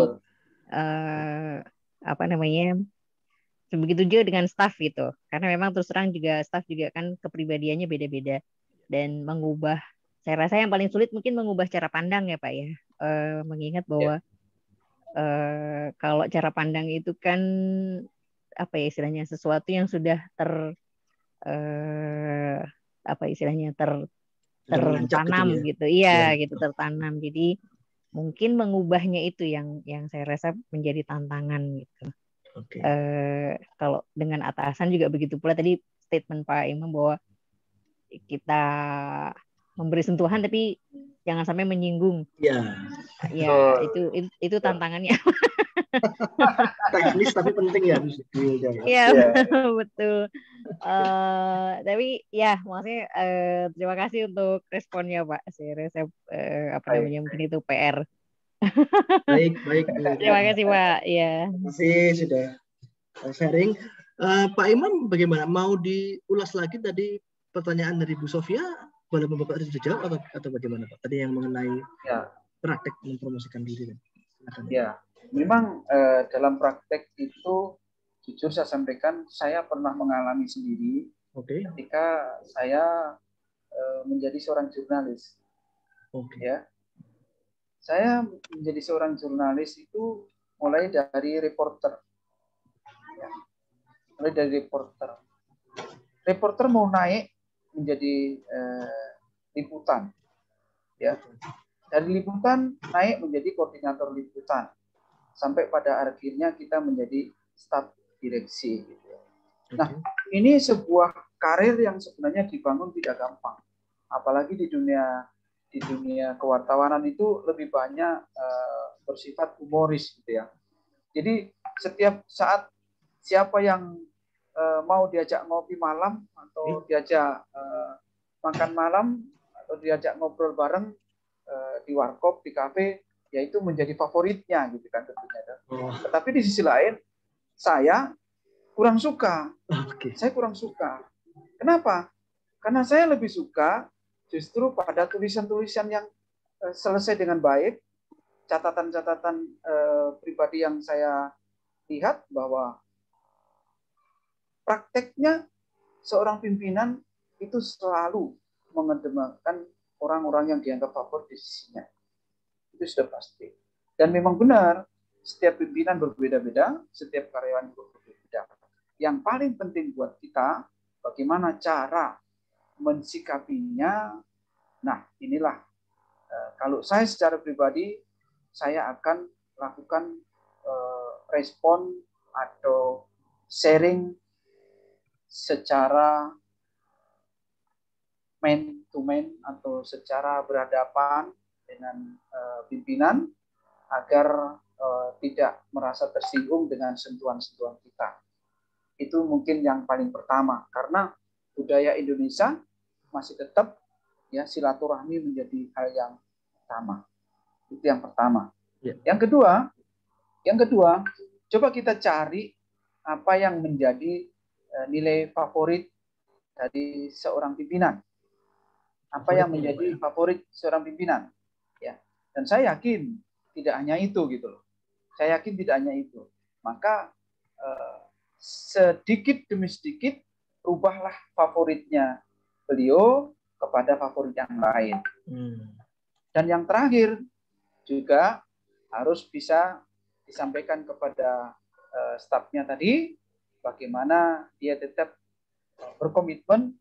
begitu juga dengan staff gitu. Karena memang terus terang juga staff juga kan kepribadiannya beda-beda dan mengubah. Saya rasa yang paling sulit mungkin mengubah cara pandang ya Pak ya. Mengingat bahwa kalau cara pandang itu kan istilahnya sesuatu yang sudah tertanam gitu. Iya gitu, tertanam. Jadi mungkin mengubahnya itu yang saya rasa menjadi tantangan gitu. Kalau dengan atasan juga begitu pula tadi statement Pak Imam bahwa kita memberi sentuhan tapi jangan sampai menyinggung. Ya, itu tantangannya. Teknis tapi penting ya. Iya, betul. Tapi ya maksudnya terima kasih untuk responnya Pak. Saya rasa mungkin itu PR. Baik. Terima kasih Pak. Ya. Terima kasih sudah sharing. Pak Imam, bagaimana? Mau diulas lagi tadi pertanyaan dari Bu Sofia? Boleh Bapak sudah jawab atau bagaimana Pak? Tadi yang mengenai praktek mempromosikan diri. Silakan. Ya, memang dalam praktek itu jujur saya sampaikan saya pernah mengalami sendiri ketika saya menjadi seorang jurnalis. Ya, saya menjadi seorang jurnalis itu mulai dari reporter. Ya, mulai dari reporter. Reporter mau naik menjadi liputan, ya. Dari liputan naik menjadi koordinator liputan. Sampai pada akhirnya kita menjadi staf direksi. Nah, ini sebuah karir yang sebenarnya dibangun tidak gampang. Apalagi di dunia kewartawanan itu lebih banyak bersifat humoris gitu ya. Jadi setiap saat siapa yang mau diajak ngopi malam atau diajak makan malam atau diajak ngobrol bareng di warkop, di kafe, ya itu menjadi favoritnya gitu kan tentunya. Tetapi di sisi lain saya kurang suka. Saya kurang suka. Kenapa? Karena saya lebih suka justru pada tulisan-tulisan yang selesai dengan baik, catatan-catatan pribadi yang saya lihat bahwa prakteknya seorang pimpinan itu selalu mengedepankan orang-orang yang dianggap favorit di sisinya. Itu sudah pasti. Dan memang benar, setiap pimpinan berbeda-beda, setiap karyawan berbeda-beda. Yang paling penting buat kita, bagaimana cara mensikapinya. Nah, inilah kalau saya secara pribadi, saya akan lakukan respon atau sharing secara man to man atau secara berhadapan dengan pimpinan agar tidak merasa tersinggung dengan sentuhan-sentuhan kita. Itu mungkin yang paling pertama, karena budaya Indonesia masih tetap ya silaturahmi menjadi hal yang utama. Itu yang pertama. Ya. Yang kedua, coba kita cari apa yang menjadi nilai favorit dari seorang pimpinan. Apa yang menjadi favorit seorang pimpinan? Ya. Dan saya yakin tidak hanya itu gitu loh. Saya yakin tidak hanya itu. Maka sedikit demi sedikit rubahlah favoritnya beliau kepada favorit yang lain. Dan yang terakhir juga harus bisa disampaikan kepada stafnya tadi bagaimana dia tetap berkomitmen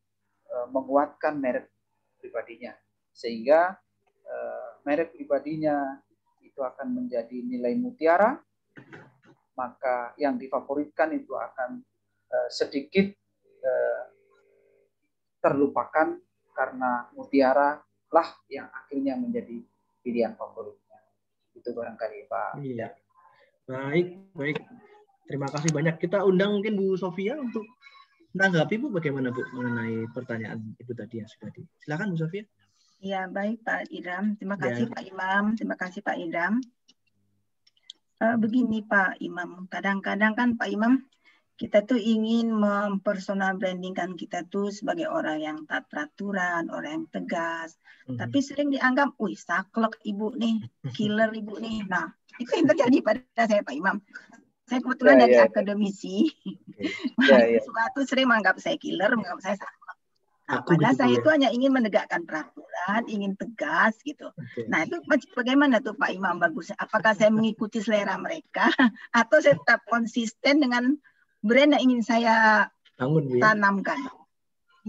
menguatkan merek pribadinya, sehingga merek pribadinya itu akan menjadi nilai mutiara, maka yang difavoritkan itu akan sedikit terlupakan karena mutiara lah yang akhirnya menjadi pilihan favoritnya. Itu barangkali Pak. Iya. Baik. Terima kasih banyak. Kita undang mungkin Bu Sofia untuk menanggapi Bu, bagaimana Bu mengenai pertanyaan Ibu tadi yang sudah silakan Bu Sofia. Ya, baik Pak Idam. Terima kasih Pak Imam. Terima kasih Pak Idam. Begini Pak Imam, kadang-kadang kan Pak Imam, kita tuh ingin mempersonal brandingkan kita tuh sebagai orang yang taat peraturan, orang yang tegas. Tapi sering dianggap, wih saklek ibu nih, killer ibu nih. Nah, itu yang terjadi pada saya Pak Imam. Saya kebetulan dari akademisi. Sesuatu sering menganggap saya killer, menganggap saya saklek. Nah, padahal saya itu hanya ingin menegakkan peraturan, ingin tegas gitu. Nah, itu bagaimana tuh Pak Imam bagusnya? Apakah saya mengikuti selera mereka atau saya tetap konsisten dengan brand yang ingin saya tanamkan?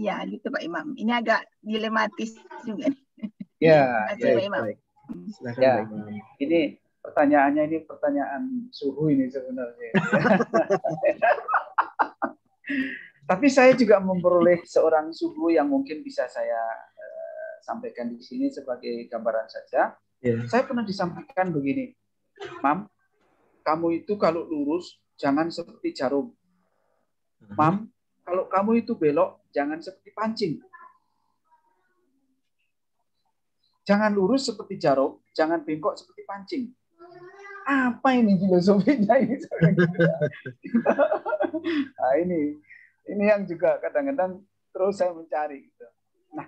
Ya, gitu Pak Imam. Ini agak dilematis juga. Ya, Pak Imam. Silakan Pak Imam. Ini pertanyaannya ini pertanyaan suhu ini sebenarnya. Tapi saya juga memperoleh seorang suhu yang mungkin bisa saya sampaikan di sini sebagai gambaran saja. Saya pernah disampaikan begini, Mam, kamu itu kalau lurus jangan seperti jarum. Mam, kalau kamu itu belok jangan seperti pancing. Jangan lurus seperti jarum, jangan bengkok seperti pancing. Apa ini filosofinya ini? Nah, ini yang juga kadang-kadang terus saya mencari. Gitu. Nah,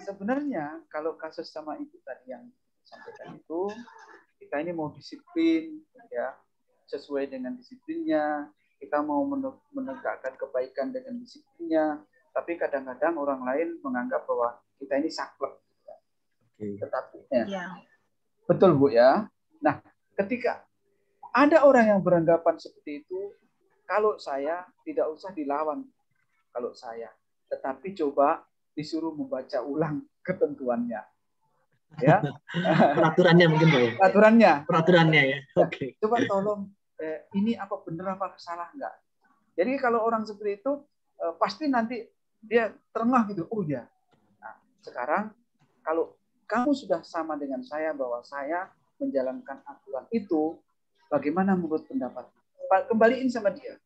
sebenarnya kalau kasus sama ibu tadi yang sampaikan itu, kita ini mau disiplin, ya, sesuai dengan disiplinnya. Kita mau menegakkan kebaikan dengan disiplinnya. Tapi kadang-kadang orang lain menganggap bahwa kita ini saklek. Tetapi, betul Bu ya. Nah, ketika ada orang yang beranggapan seperti itu, kalau saya tidak usah dilawan, tetapi coba disuruh membaca ulang ketentuannya. Ya. Peraturannya mungkin Pak ya. Peraturannya ya. Oke. Coba tolong ini apa benar apa salah enggak. Jadi kalau orang seperti itu pasti nanti dia terengah gitu. Oh ya. Nah, sekarang kalau kamu sudah sama dengan saya bahwa saya menjalankan aturan itu, bagaimana menurut pendapat? Kembaliin sama dia.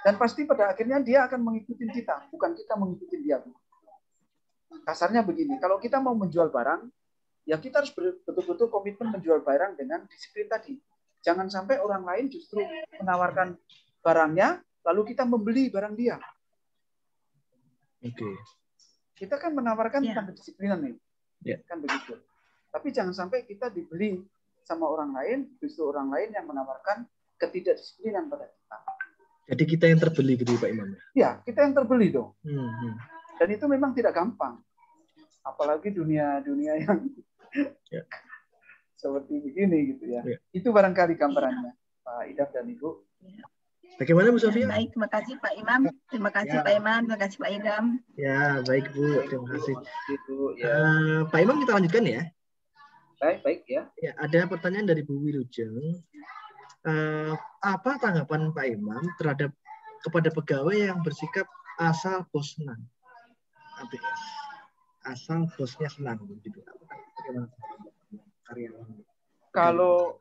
Dan pasti pada akhirnya dia akan mengikuti kita, bukan kita mengikuti dia. Kasarnya begini, kalau kita mau menjual barang, ya kita harus betul-betul komitmen menjual barang dengan disiplin tadi. Jangan sampai orang lain justru menawarkan barangnya, lalu kita membeli barang dia. Oke. Kita kan menawarkan tentang kedisiplinan nih, kan begitu. Tapi jangan sampai kita dibeli sama orang lain, justru orang lain yang menawarkan ketidakdisiplinan pada kita. Jadi kita yang terbeli gitu Pak Imam? Ya, kita yang terbeli dong. Dan itu memang tidak gampang. Apalagi dunia yang seperti begini gitu ya. Itu barangkali gambarannya Pak Idam dan Ibu. Bagaimana Bu Sofia? Baik, terima kasih Pak Imam. Terima kasih Pak Imam, terima kasih Pak Idam. Ya, baik Bu, terima kasih. Pak Imam kita lanjutkan ya. Baik ya. Ya, ada pertanyaan dari Bu Wilujeng. Apa tanggapan Pak Imam terhadap kepada pegawai yang bersikap asal bos senang? Asal bosnya senang begitu. Kalau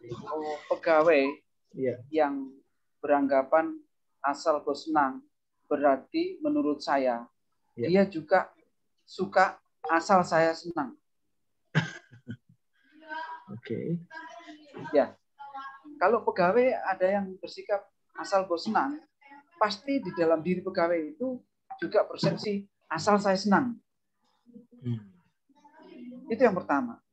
pegawai yang beranggapan asal bos senang, berarti menurut saya dia juga suka asal saya senang. Oke. Ya. Kalau pegawai ada yang bersikap asal bos senang, pasti di dalam diri pegawai itu juga persepsi asal saya senang. Itu yang pertama.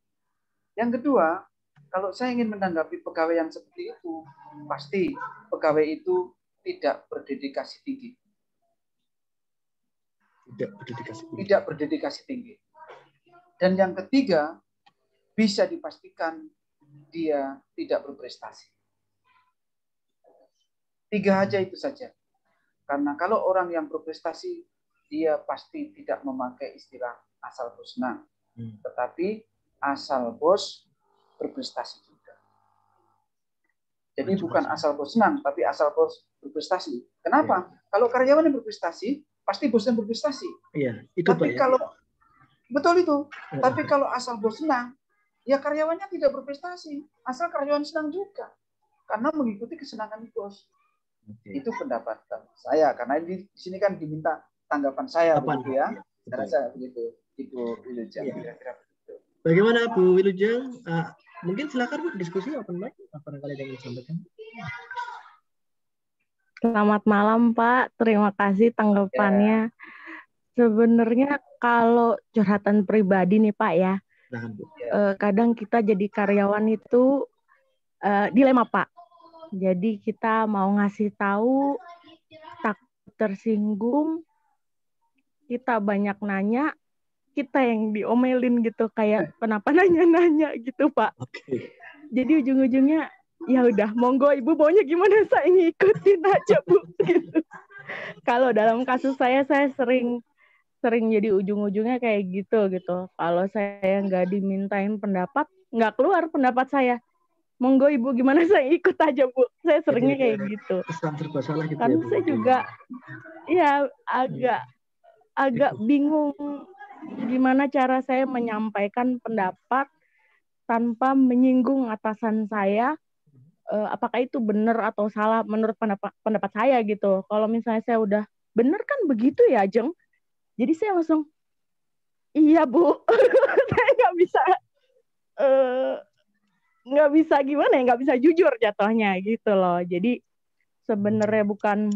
Yang kedua, kalau saya ingin menanggapi pegawai yang seperti itu, pasti pegawai itu tidak berdedikasi tinggi. Tidak berdedikasi tinggi. Dan yang ketiga, bisa dipastikan dia tidak berprestasi. 3 aja itu saja. Karena kalau orang yang berprestasi, dia pasti tidak memakai istilah asal bos senang. Tetapi asal bos berprestasi juga. Jadi bukan asal bos senang, tapi asal bos berprestasi. Kenapa? Kalau karyawan yang berprestasi, pasti bosnya berprestasi. Iya, itu tapi kalau betul itu. Tapi kalau asal bos senang, ya karyawannya tidak berprestasi. Asal karyawan senang juga. Karena mengikuti kesenangan bos. Itu pendapat saya. Karena di sini kan diminta tanggapan saya begitu ya. Saya rasa begitu. Ibu Wilujeng. Kira-kira begitu. Bagaimana Bu Wilujeng? Mungkin silakan Bu diskusi open mic. Apa yang kalian ingin sampaikan? Selamat malam Pak. Terima kasih tanggapannya. Sebenarnya kalau curhatan pribadi nih Pak ya. Kadang kita jadi karyawan itu dilema Pak. Jadi kita mau ngasih tahu, takut tersinggung, kita banyak nanya, kita yang diomelin gitu, kayak kenapa nanya-nanya gitu Pak. Jadi ujung-ujungnya ya udah monggo Ibu maunya gimana saya ngikutin aja Bu gitu. Kalau dalam kasus saya sering jadi ujung-ujungnya kayak gitu. Kalau saya nggak dimintain pendapat, nggak keluar pendapat saya. Monggo Ibu gimana saya ikut aja Bu. Saya seringnya kayak gitu. Gitu kan ya, saya juga ya agak bingung gimana cara saya menyampaikan pendapat tanpa menyinggung atasan saya. Apakah itu benar atau salah menurut pendapat saya gitu. Kalau misalnya saya udah benar kan begitu ya Jeng. Jadi saya langsung iya Bu. Saya nggak bisa gimana ya, nggak bisa jujur jatuhnya gitu loh. Jadi sebenarnya bukan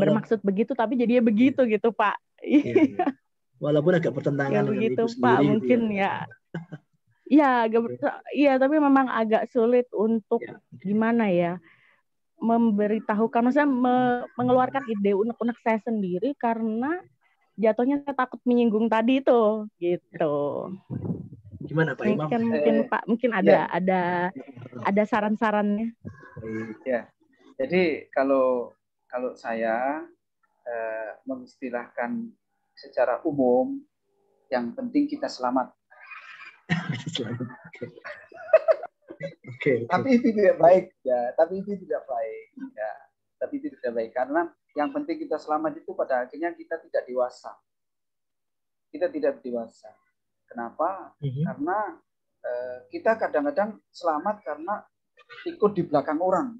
bermaksud begitu, tapi jadinya begitu gitu Pak. Iya. Walaupun agak bertentangan ya, dengan begitu Ibu Pak, mungkin ya. Iya, tapi memang agak sulit untuk gimana ya memberitahukan, maksudnya mengeluarkan ide unek-unek saya sendiri karena jatuhnya saya takut menyinggung tadi itu gitu. Gimana Pak Imam? Mungkin ada saran-sarannya. Ya. Jadi kalau saya mengistilahkan secara umum Yang penting kita selamat. Okay. Tapi itu tidak baik ya. Tapi itu tidak baik ya. Tapi itu tidak baik karena yang penting kita selamat itu pada akhirnya kita tidak dewasa. Kita tidak dewasa. Kenapa? Karena kita kadang-kadang selamat karena ikut di belakang orang.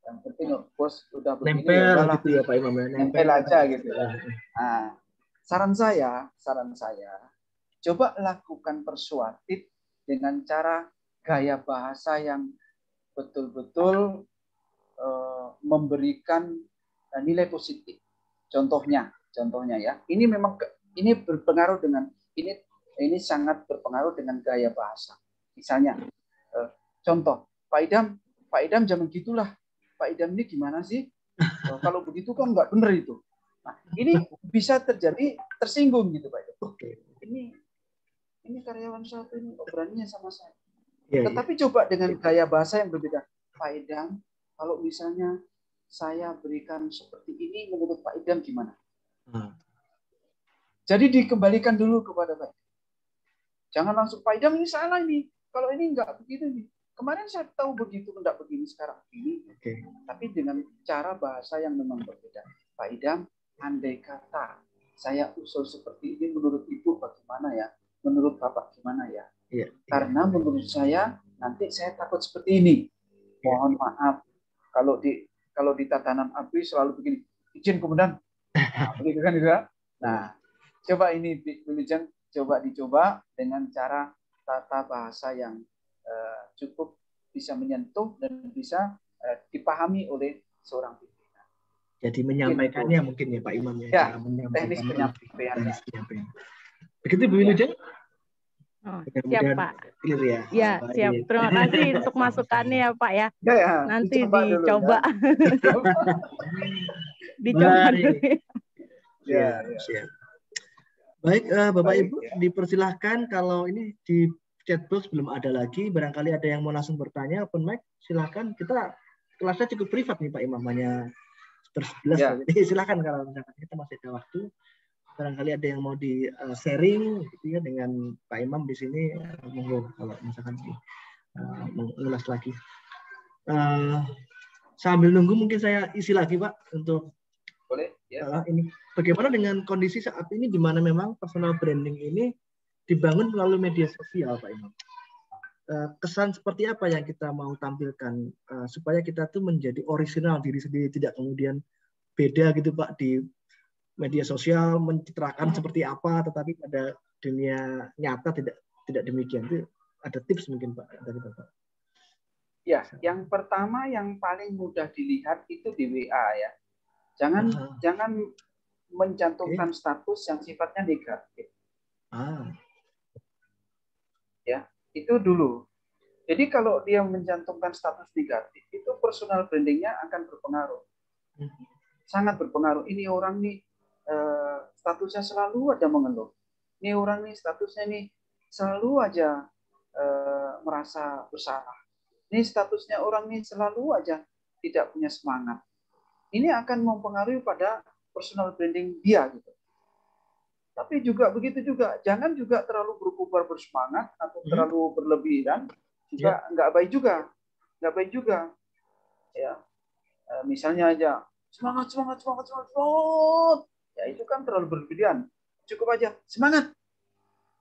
Yang penting bos udah begini nempel ya, gitu ya Pak Imam, nempel aja gitu. Nah, saran saya, coba lakukan persuasif dengan cara gaya bahasa yang betul-betul memberikan nilai positif. Contohnya ya, ini memang ini berpengaruh dengan ini sangat berpengaruh dengan gaya bahasa. Misalnya, contoh, Pak Idam jangan gitulah. Pak Idam ini gimana sih? Kalau begitu kan nggak benar itu. Nah, ini bisa terjadi tersinggung gitu Pak Idam. Ini karyawan satu ini beraninya sama saya. Tetapi coba dengan gaya bahasa yang berbeda. Pak Idam, kalau misalnya saya berikan seperti ini, menurut Pak Idam gimana? Jadi dikembalikan dulu kepada Pak Idam. Jangan langsung Pak Idam ini salah ini. Kalau ini nggak begitu nih. Kemarin saya tahu begitu, enggak begini, sekarang begini. Tapi dengan cara bahasa yang memang berbeda. Pak Idam, andai kata saya usul seperti ini, menurut Ibu bagaimana ya? Menurut Bapak gimana ya? Karena menurut saya, nanti saya takut seperti ini. Mohon maaf, kalau di tatanan ABRI selalu begini. Izin komandan. Begitu kan juga? Nah, coba ini coba dicoba dengan cara tata bahasa yang cukup bisa menyentuh dan bisa dipahami oleh seorang pimpinan. Jadi menyampaikannya mungkin ya Pak Imam ya. Teknis penyampaian. Begitu Bu Wilujeng? Siap Pak. Clear ya. Ya, siap. Terima kasih untuk masukannya ya Pak ya. Nanti dicoba. Dicoba dulu. Ya. Siap. Baik, Bapak Ibu, dipersilahkan kalau ini di chatbox belum ada lagi, barangkali ada yang mau langsung bertanya, open mic, silahkan. Kita kelasnya cukup privat nih Pak Imam, hanya 11. Jadi silahkan kalau misalkan kita masih ada waktu, barangkali ada yang mau di sharing gitu ya dengan Pak Imam di sini, monggo kalau misalkan mengulas lagi. Sambil nunggu mungkin saya isi lagi Pak untuk ini. Bagaimana dengan kondisi saat ini di mana memang personal branding ini dibangun melalui media sosial, Pak Imam. Kesan seperti apa yang kita mau tampilkan supaya kita tuh menjadi orisinal diri sendiri, tidak kemudian beda gitu Pak di media sosial mencitrakan seperti apa, tetapi pada dunia nyata tidak demikian. Itu ada tips mungkin Pak dari Bapak. Ya, yang pertama yang paling mudah dilihat itu di WA ya. Jangan mencantumkan status yang sifatnya negatif. Ya, itu dulu. Jadi kalau dia mencantumkan status negatif, itu personal brandingnya akan berpengaruh. Sangat berpengaruh. Ini orang nih statusnya selalu ada mengeluh. Ini orang nih statusnya nih selalu aja merasa bersalah. Ini statusnya orang nih selalu aja tidak punya semangat. Ini akan mempengaruhi pada personal branding dia gitu. Tapi juga begitu juga, jangan juga terlalu berkobar bersemangat atau terlalu berlebihan, juga nggak baik juga, ya. Misalnya aja semangat, ya itu kan terlalu berlebihan. Cukup aja semangat.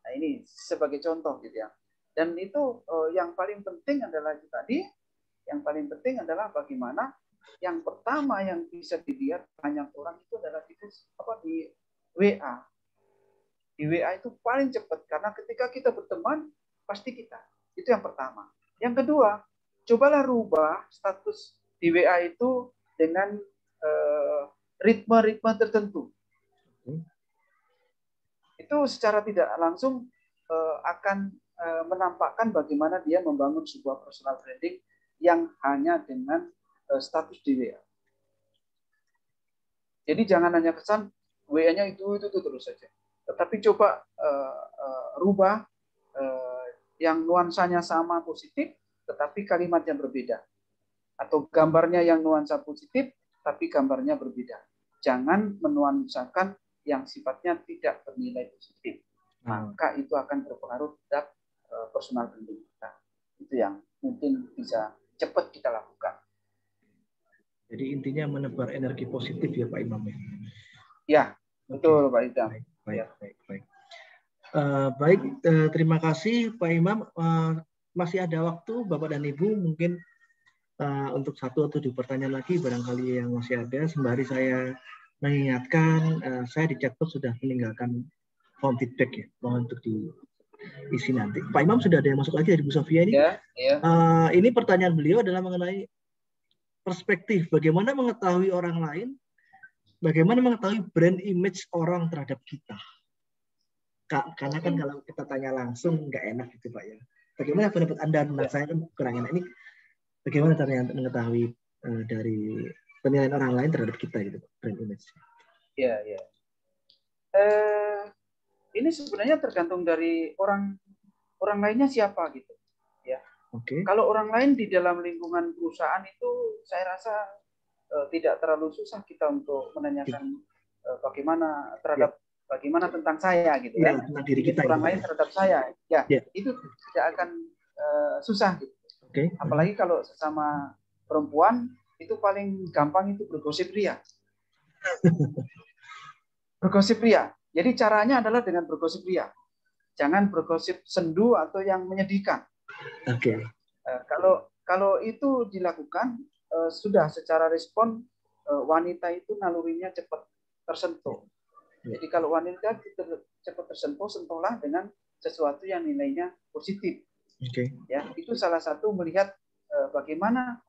Nah ini sebagai contoh gitu ya. Dan itu yang paling penting adalah itu tadi, yang paling penting adalah bagaimana yang pertama yang bisa dilihat banyak orang itu adalah di WA. Di WA itu paling cepat karena ketika kita berteman pasti kita. Itu yang pertama. Yang kedua, cobalah rubah status di WA itu dengan ritme-ritme tertentu. Itu secara tidak langsung akan menampakkan bagaimana dia membangun sebuah personal branding yang hanya dengan status di WA. Jadi jangan hanya kesan WA-nya itu terus saja. Tetapi coba rubah yang nuansanya sama positif, tetapi kalimatnya berbeda. Atau gambarnya yang nuansa positif, tapi gambarnya berbeda. Jangan menuansakan yang sifatnya tidak bernilai positif. maka itu akan berpengaruh terhadap personal branding kita. Itu yang mungkin bisa cepat kita lakukan. Jadi intinya menebar energi positif ya Pak Imam. Ya, betul Pak Idam. Baik, terima kasih Pak Imam. Masih ada waktu Bapak dan Ibu mungkin untuk satu atau dua pertanyaan lagi barangkali yang masih ada. Sembari saya mengingatkan, saya di chatbox sudah meninggalkan form feedback ya, mohon untuk diisi nanti. Pak Imam sudah ada yang masuk lagi dari Bu Sofia ini. Ya. Ini pertanyaan beliau adalah mengenai perspektif bagaimana mengetahui orang lain, bagaimana mengetahui brand image orang terhadap kita. Karena kan kalau kita tanya langsung nggak enak gitu Pak ya. Bagaimana pendapat Anda tentang saya kan kurang enak ini? Bagaimana caranya untuk mengetahui dari penilaian orang lain terhadap kita gitu, brand image? Ya. Ini sebenarnya tergantung dari orang lainnya siapa gitu. Ya. Okay. Kalau orang lain di dalam lingkungan perusahaan itu, saya rasa tidak terlalu susah kita untuk menanyakan bagaimana tentang saya gitu ya. Tentang diri kita. Orang lain terhadap saya, ya. Yeah. Itu tidak akan susah gitu. Okay. Apalagi kalau sesama perempuan itu paling gampang itu bergosip ria. Bergosip ria. Jadi caranya adalah dengan bergosip ria. Jangan bergosip sendu atau yang menyedihkan. Oke. Kalau itu dilakukan sudah secara respon wanita itu nalurinya cepat tersentuh. Jadi kalau wanita cepat tersentuh, sentuhlah dengan sesuatu yang nilainya positif. Okay. Ya, itu salah satu melihat bagaimana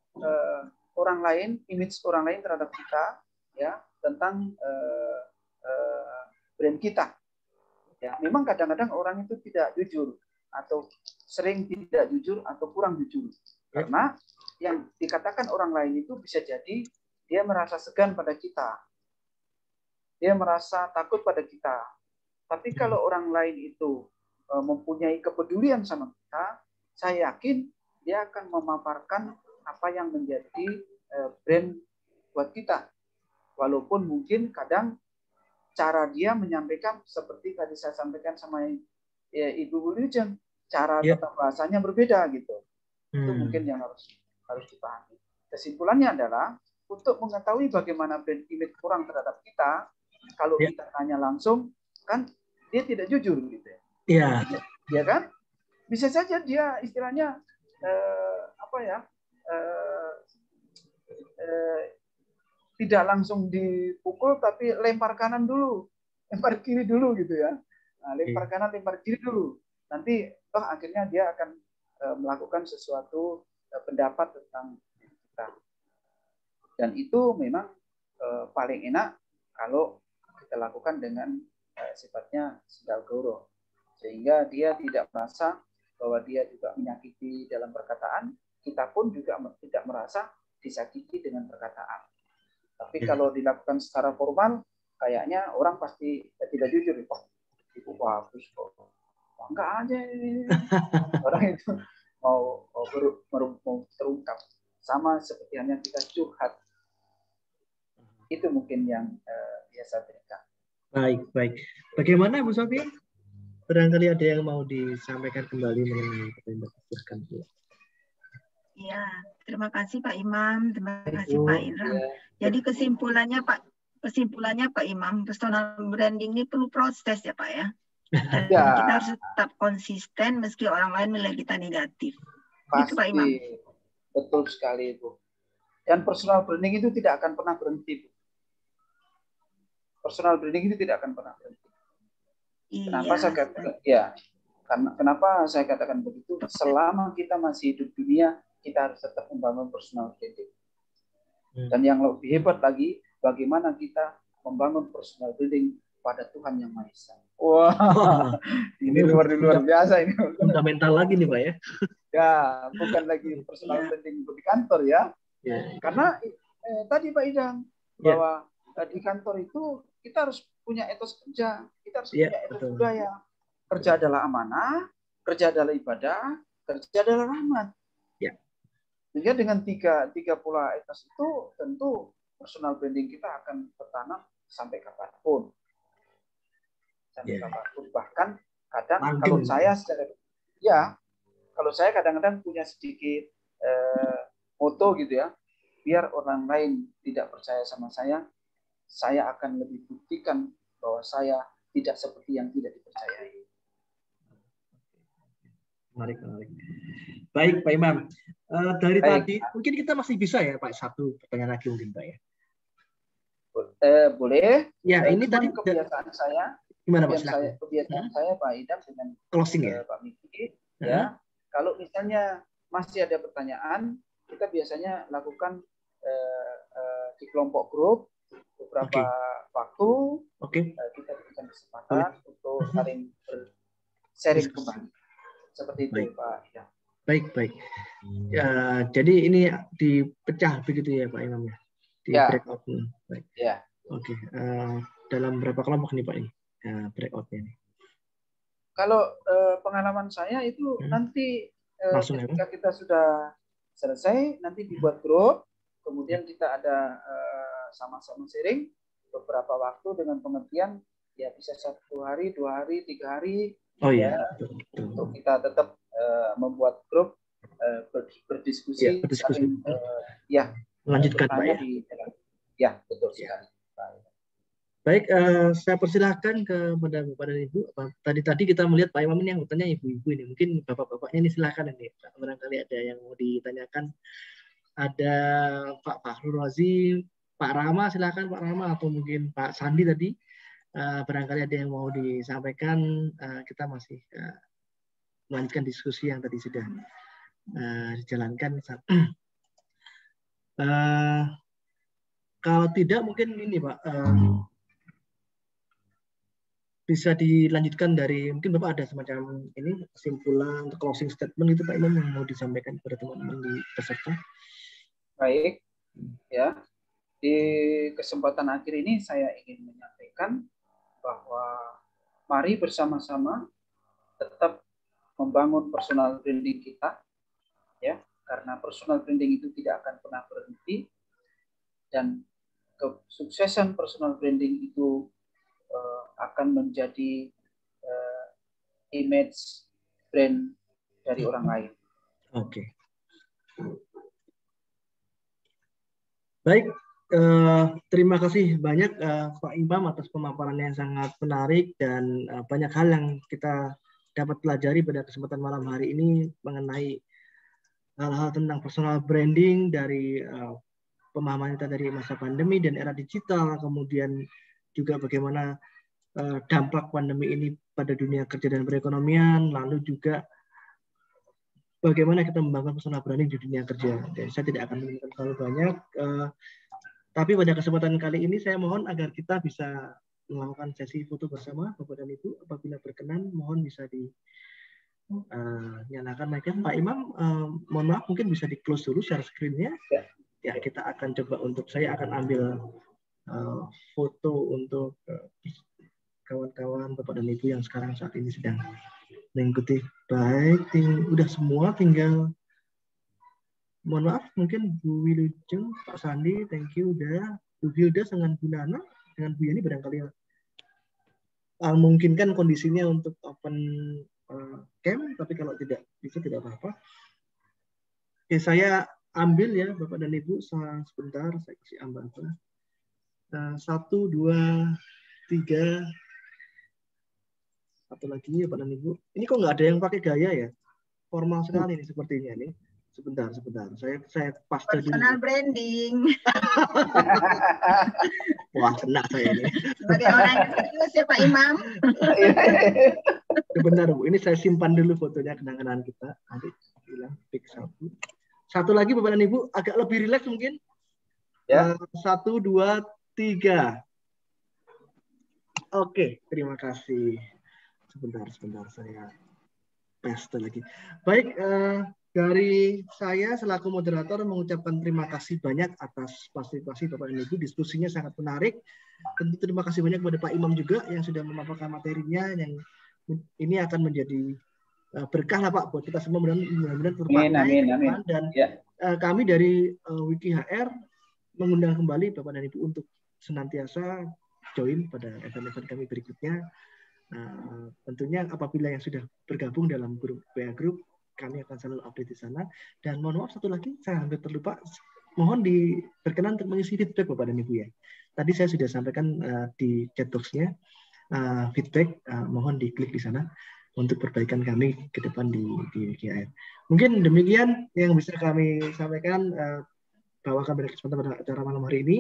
orang lain, image orang lain terhadap kita, ya, tentang brand kita. Ya, memang kadang-kadang orang itu tidak jujur atau sering tidak jujur atau kurang jujur. Karena yang dikatakan orang lain itu bisa jadi dia merasa segan pada kita. Dia merasa takut pada kita. Tapi kalau orang lain itu mempunyai kepedulian sama kita, saya yakin dia akan memaparkan apa yang menjadi brand buat kita. Walaupun mungkin kadang cara dia menyampaikan seperti tadi saya sampaikan sama Ibu Wilujeng, cara tata bahasanya berbeda gitu. Itu mungkin yang harus dipahami. Kesimpulannya adalah untuk mengetahui bagaimana brand image orang terhadap kita, kalau kita tanya langsung kan dia tidak jujur gitu ya. Iya. Ya kan? Bisa saja dia istilahnya tidak langsung dipukul tapi lempar kanan dulu, lempar kiri dulu gitu ya. Nah, lempar kanan, lempar kiri dulu. Nanti akhirnya dia akan melakukan sesuatu pendapat tentang kita. Dan itu memang paling enak kalau kita lakukan dengan sifatnya sendal goro. Sehingga dia tidak merasa bahwa dia juga menyakiti dalam perkataan, kita pun juga tidak merasa disakiti dengan perkataan. Tapi kalau dilakukan secara formal, kayaknya orang pasti tidak jujur. Itu bagus kok. Enggak aja. Orang itu mau terungkap. Sama seperti hanya kita curhat. Itu mungkin yang biasa berikan. Baik. Bagaimana Bu Sofi? Barangkali ada yang mau disampaikan kembali mengenai apa yang diberikan. Iya, terima kasih Pak Imam, terima kasih Pak Indra. Jadi kesimpulannya Pak Imam, personal branding ini perlu proses ya Pak ya. Dan kita harus tetap konsisten meski orang lain menilai kita negatif. Pasti, itu Pak Imam. Betul sekali Ibu. Dan personal branding itu tidak akan pernah berhenti. Personal branding itu tidak akan pernah berhenti. Kenapa saya katakan? Ya, kenapa saya katakan begitu? Selama kita masih hidup dunia, kita harus tetap membangun personal branding. Dan yang lebih hebat lagi, bagaimana kita membangun personal branding pada Tuhan Yang Maha Esa. Wah, ini luar biasa ini. Fundamental lagi nih Pak ya. Ya, bukan lagi personal branding di kantor ya. Karena tadi Pak Idam bahwa di kantor itu kita harus punya etos kerja, kita harus punya etos budaya. Kerja adalah amanah, kerja adalah ibadah, kerja adalah rahmat. Sehingga dengan tiga pola etos itu tentu personal branding kita akan bertanam sampai kapanpun. Sampai kapanpun, bahkan Kadang kalau saya kalau saya kadang-kadang punya sedikit moto gitu ya, biar orang lain tidak percaya sama saya akan lebih buktikan bahwa saya tidak seperti yang tidak dipercayai. Menarik. Baik, Pak Imam. Dari tadi mungkin kita masih bisa ya, Pak, satu pertanyaan lagi mungkin, Pak ya. Boleh. Ya, ini tadi kebiasaan saya. Gimana, Pak? Kebiasaan saya, Pak Idam, dengan closing ya, Pak Miki. Ya, kalau misalnya masih ada pertanyaan, kita biasanya lakukan di kelompok grup beberapa waktu. Kita berikan kesempatan untuk saling sharing kembali. Seperti itu, Pak Idam. Baik. Ya, jadi ini dipecah begitu ya, Pak Imam ya? Di breakout. Baik. Ya. Oke. Dalam berapa kelompok nih, Pak, ini breakoutnya ini? Kalau pengalaman saya itu nanti ketika kita sudah selesai, nanti dibuat grup, kemudian kita ada sama-sama sharing beberapa waktu dengan pengertian ya bisa 1 hari, 2 hari, 3 hari. Betul. Untuk kita tetap membuat grup berdiskusi, saling melanjutkan, Pak ya. Ya, betul sekali. Baik, saya persilahkan kepada Bapak dan Ibu. Tadi kita melihat Pak Imam ini yang bertanya ibu-ibu ini. Mungkin bapak-bapaknya ini silahkan ini. Barangkali ada yang mau ditanyakan. Ada Pak Fahrul Razi, Pak Rama, silahkan Pak Rama, atau mungkin Pak Sandi tadi. Barangkali ada yang mau disampaikan. Kita masih melanjutkan diskusi yang tadi sudah dijalankan. Kalau tidak mungkin ini Pak, bisa dilanjutkan dari mungkin Bapak ada semacam ini kesimpulan untuk closing statement itu Pak Imam yang mau disampaikan kepada teman-teman di peserta. Baik, ya, di kesempatan akhir ini saya ingin menyampaikan bahwa mari bersama-sama tetap membangun personal branding kita, ya, karena personal branding itu tidak akan pernah berhenti, dan kesuksesan personal branding itu akan menjadi image brand dari orang lain. Oke. Baik, terima kasih banyak Pak Imam atas pemaparannya yang sangat menarik dan banyak hal yang kita dapat pelajari pada kesempatan malam hari ini mengenai hal-hal tentang personal branding dari pemahaman kita dari masa pandemi dan era digital, kemudian juga bagaimana dampak pandemi ini pada dunia kerja dan perekonomian, lalu juga bagaimana kita membangun personal branding di dunia kerja. Dan saya tidak akan mengingatkan terlalu banyak, tapi pada kesempatan kali ini saya mohon agar kita bisa melakukan sesi foto bersama Bapak dan Ibu. Apabila berkenan, mohon bisa dinyalakan mic-nya. Pak Imam, mohon maaf mungkin bisa di-close dulu share screen-nya. Ya, kita akan coba saya akan ambil foto untuk kawan-kawan Bapak dan Ibu yang sekarang saat ini sedang mengikuti. Baik, udah semua, tinggal mohon maaf mungkin Bu Wilujeng, Pak Sandi, thank you udah, Bu Hilda dengan Bu Nana, dengan Bu Yani barangkali memungkinkan kondisinya untuk open cam, tapi kalau tidak bisa tidak apa-apa. Oke, saya ambil ya Bapak dan Ibu sebentar, saya kasih ambatan. 1, 2, 3. Satu lagi ya Bapak dan Ibu. Ini kok nggak ada yang pakai gaya ya? Formal sekali nih sepertinya nih. Sebentar. Saya paste dulu. Personal branding. Wah, kena saya ini. Sebagai orang yang serius ya Pak Imam. Sebentar Bu, ini saya simpan dulu fotonya kenang-kenangan kita. Nanti bilang pick 1. Satu lagi Bapak dan Ibu, agak lebih rileks mungkin. Ya. 1, 2, 3. Oke, terima kasih. Sebentar saya paste lagi. Baik, dari saya selaku moderator mengucapkan terima kasih banyak atas partisipasi Bapak dan Ibu. Diskusinya sangat menarik. Tentu terima kasih banyak kepada Pak Imam juga yang sudah memaparkan materinya, yang ini akan menjadi berkah lah Pak buat kita semua, mudah-mudahan terpakai. Amin. Dan kami dari WikiHR mengundang kembali Bapak dan Ibu untuk senantiasa join pada event-event kami berikutnya. Tentunya apabila yang sudah bergabung dalam grup WA Group, kami akan selalu update di sana. Dan mohon maaf satu lagi, saya hampir terlupa, mohon berkenan untuk mengisi feedback Bapak dan Ibu ya. Tadi saya sudah sampaikan di chat box-nya feedback, mohon diklik di sana untuk perbaikan kami ke depan di GAR. Mungkin demikian yang bisa kami sampaikan bahwa kami berkesempatan pada acara malam hari ini.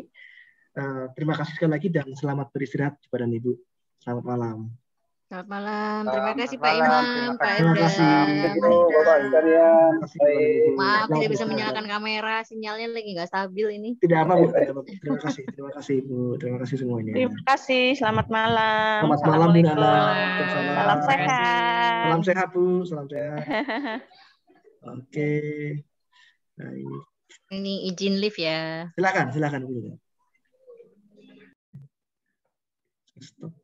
Terima kasih sekali lagi dan selamat beristirahat kepada Ibu. Selamat malam. Selamat malam. Terima kasih Pak Imam, Pak Edda. Terima kasih. Bapak sekalian. Maaf tidak bisa menyalakan kamera, sinyalnya lagi nggak stabil ini. Tidak apa Bu. Terima kasih Bu. Terima kasih semuanya. Terima kasih. Selamat malam. Selamat malam Bu Nana. Salam sehat. Salam sehat Bu. Salam sehat. Oke. Baik. Ini izin live ya. Silakan Bu. Stop.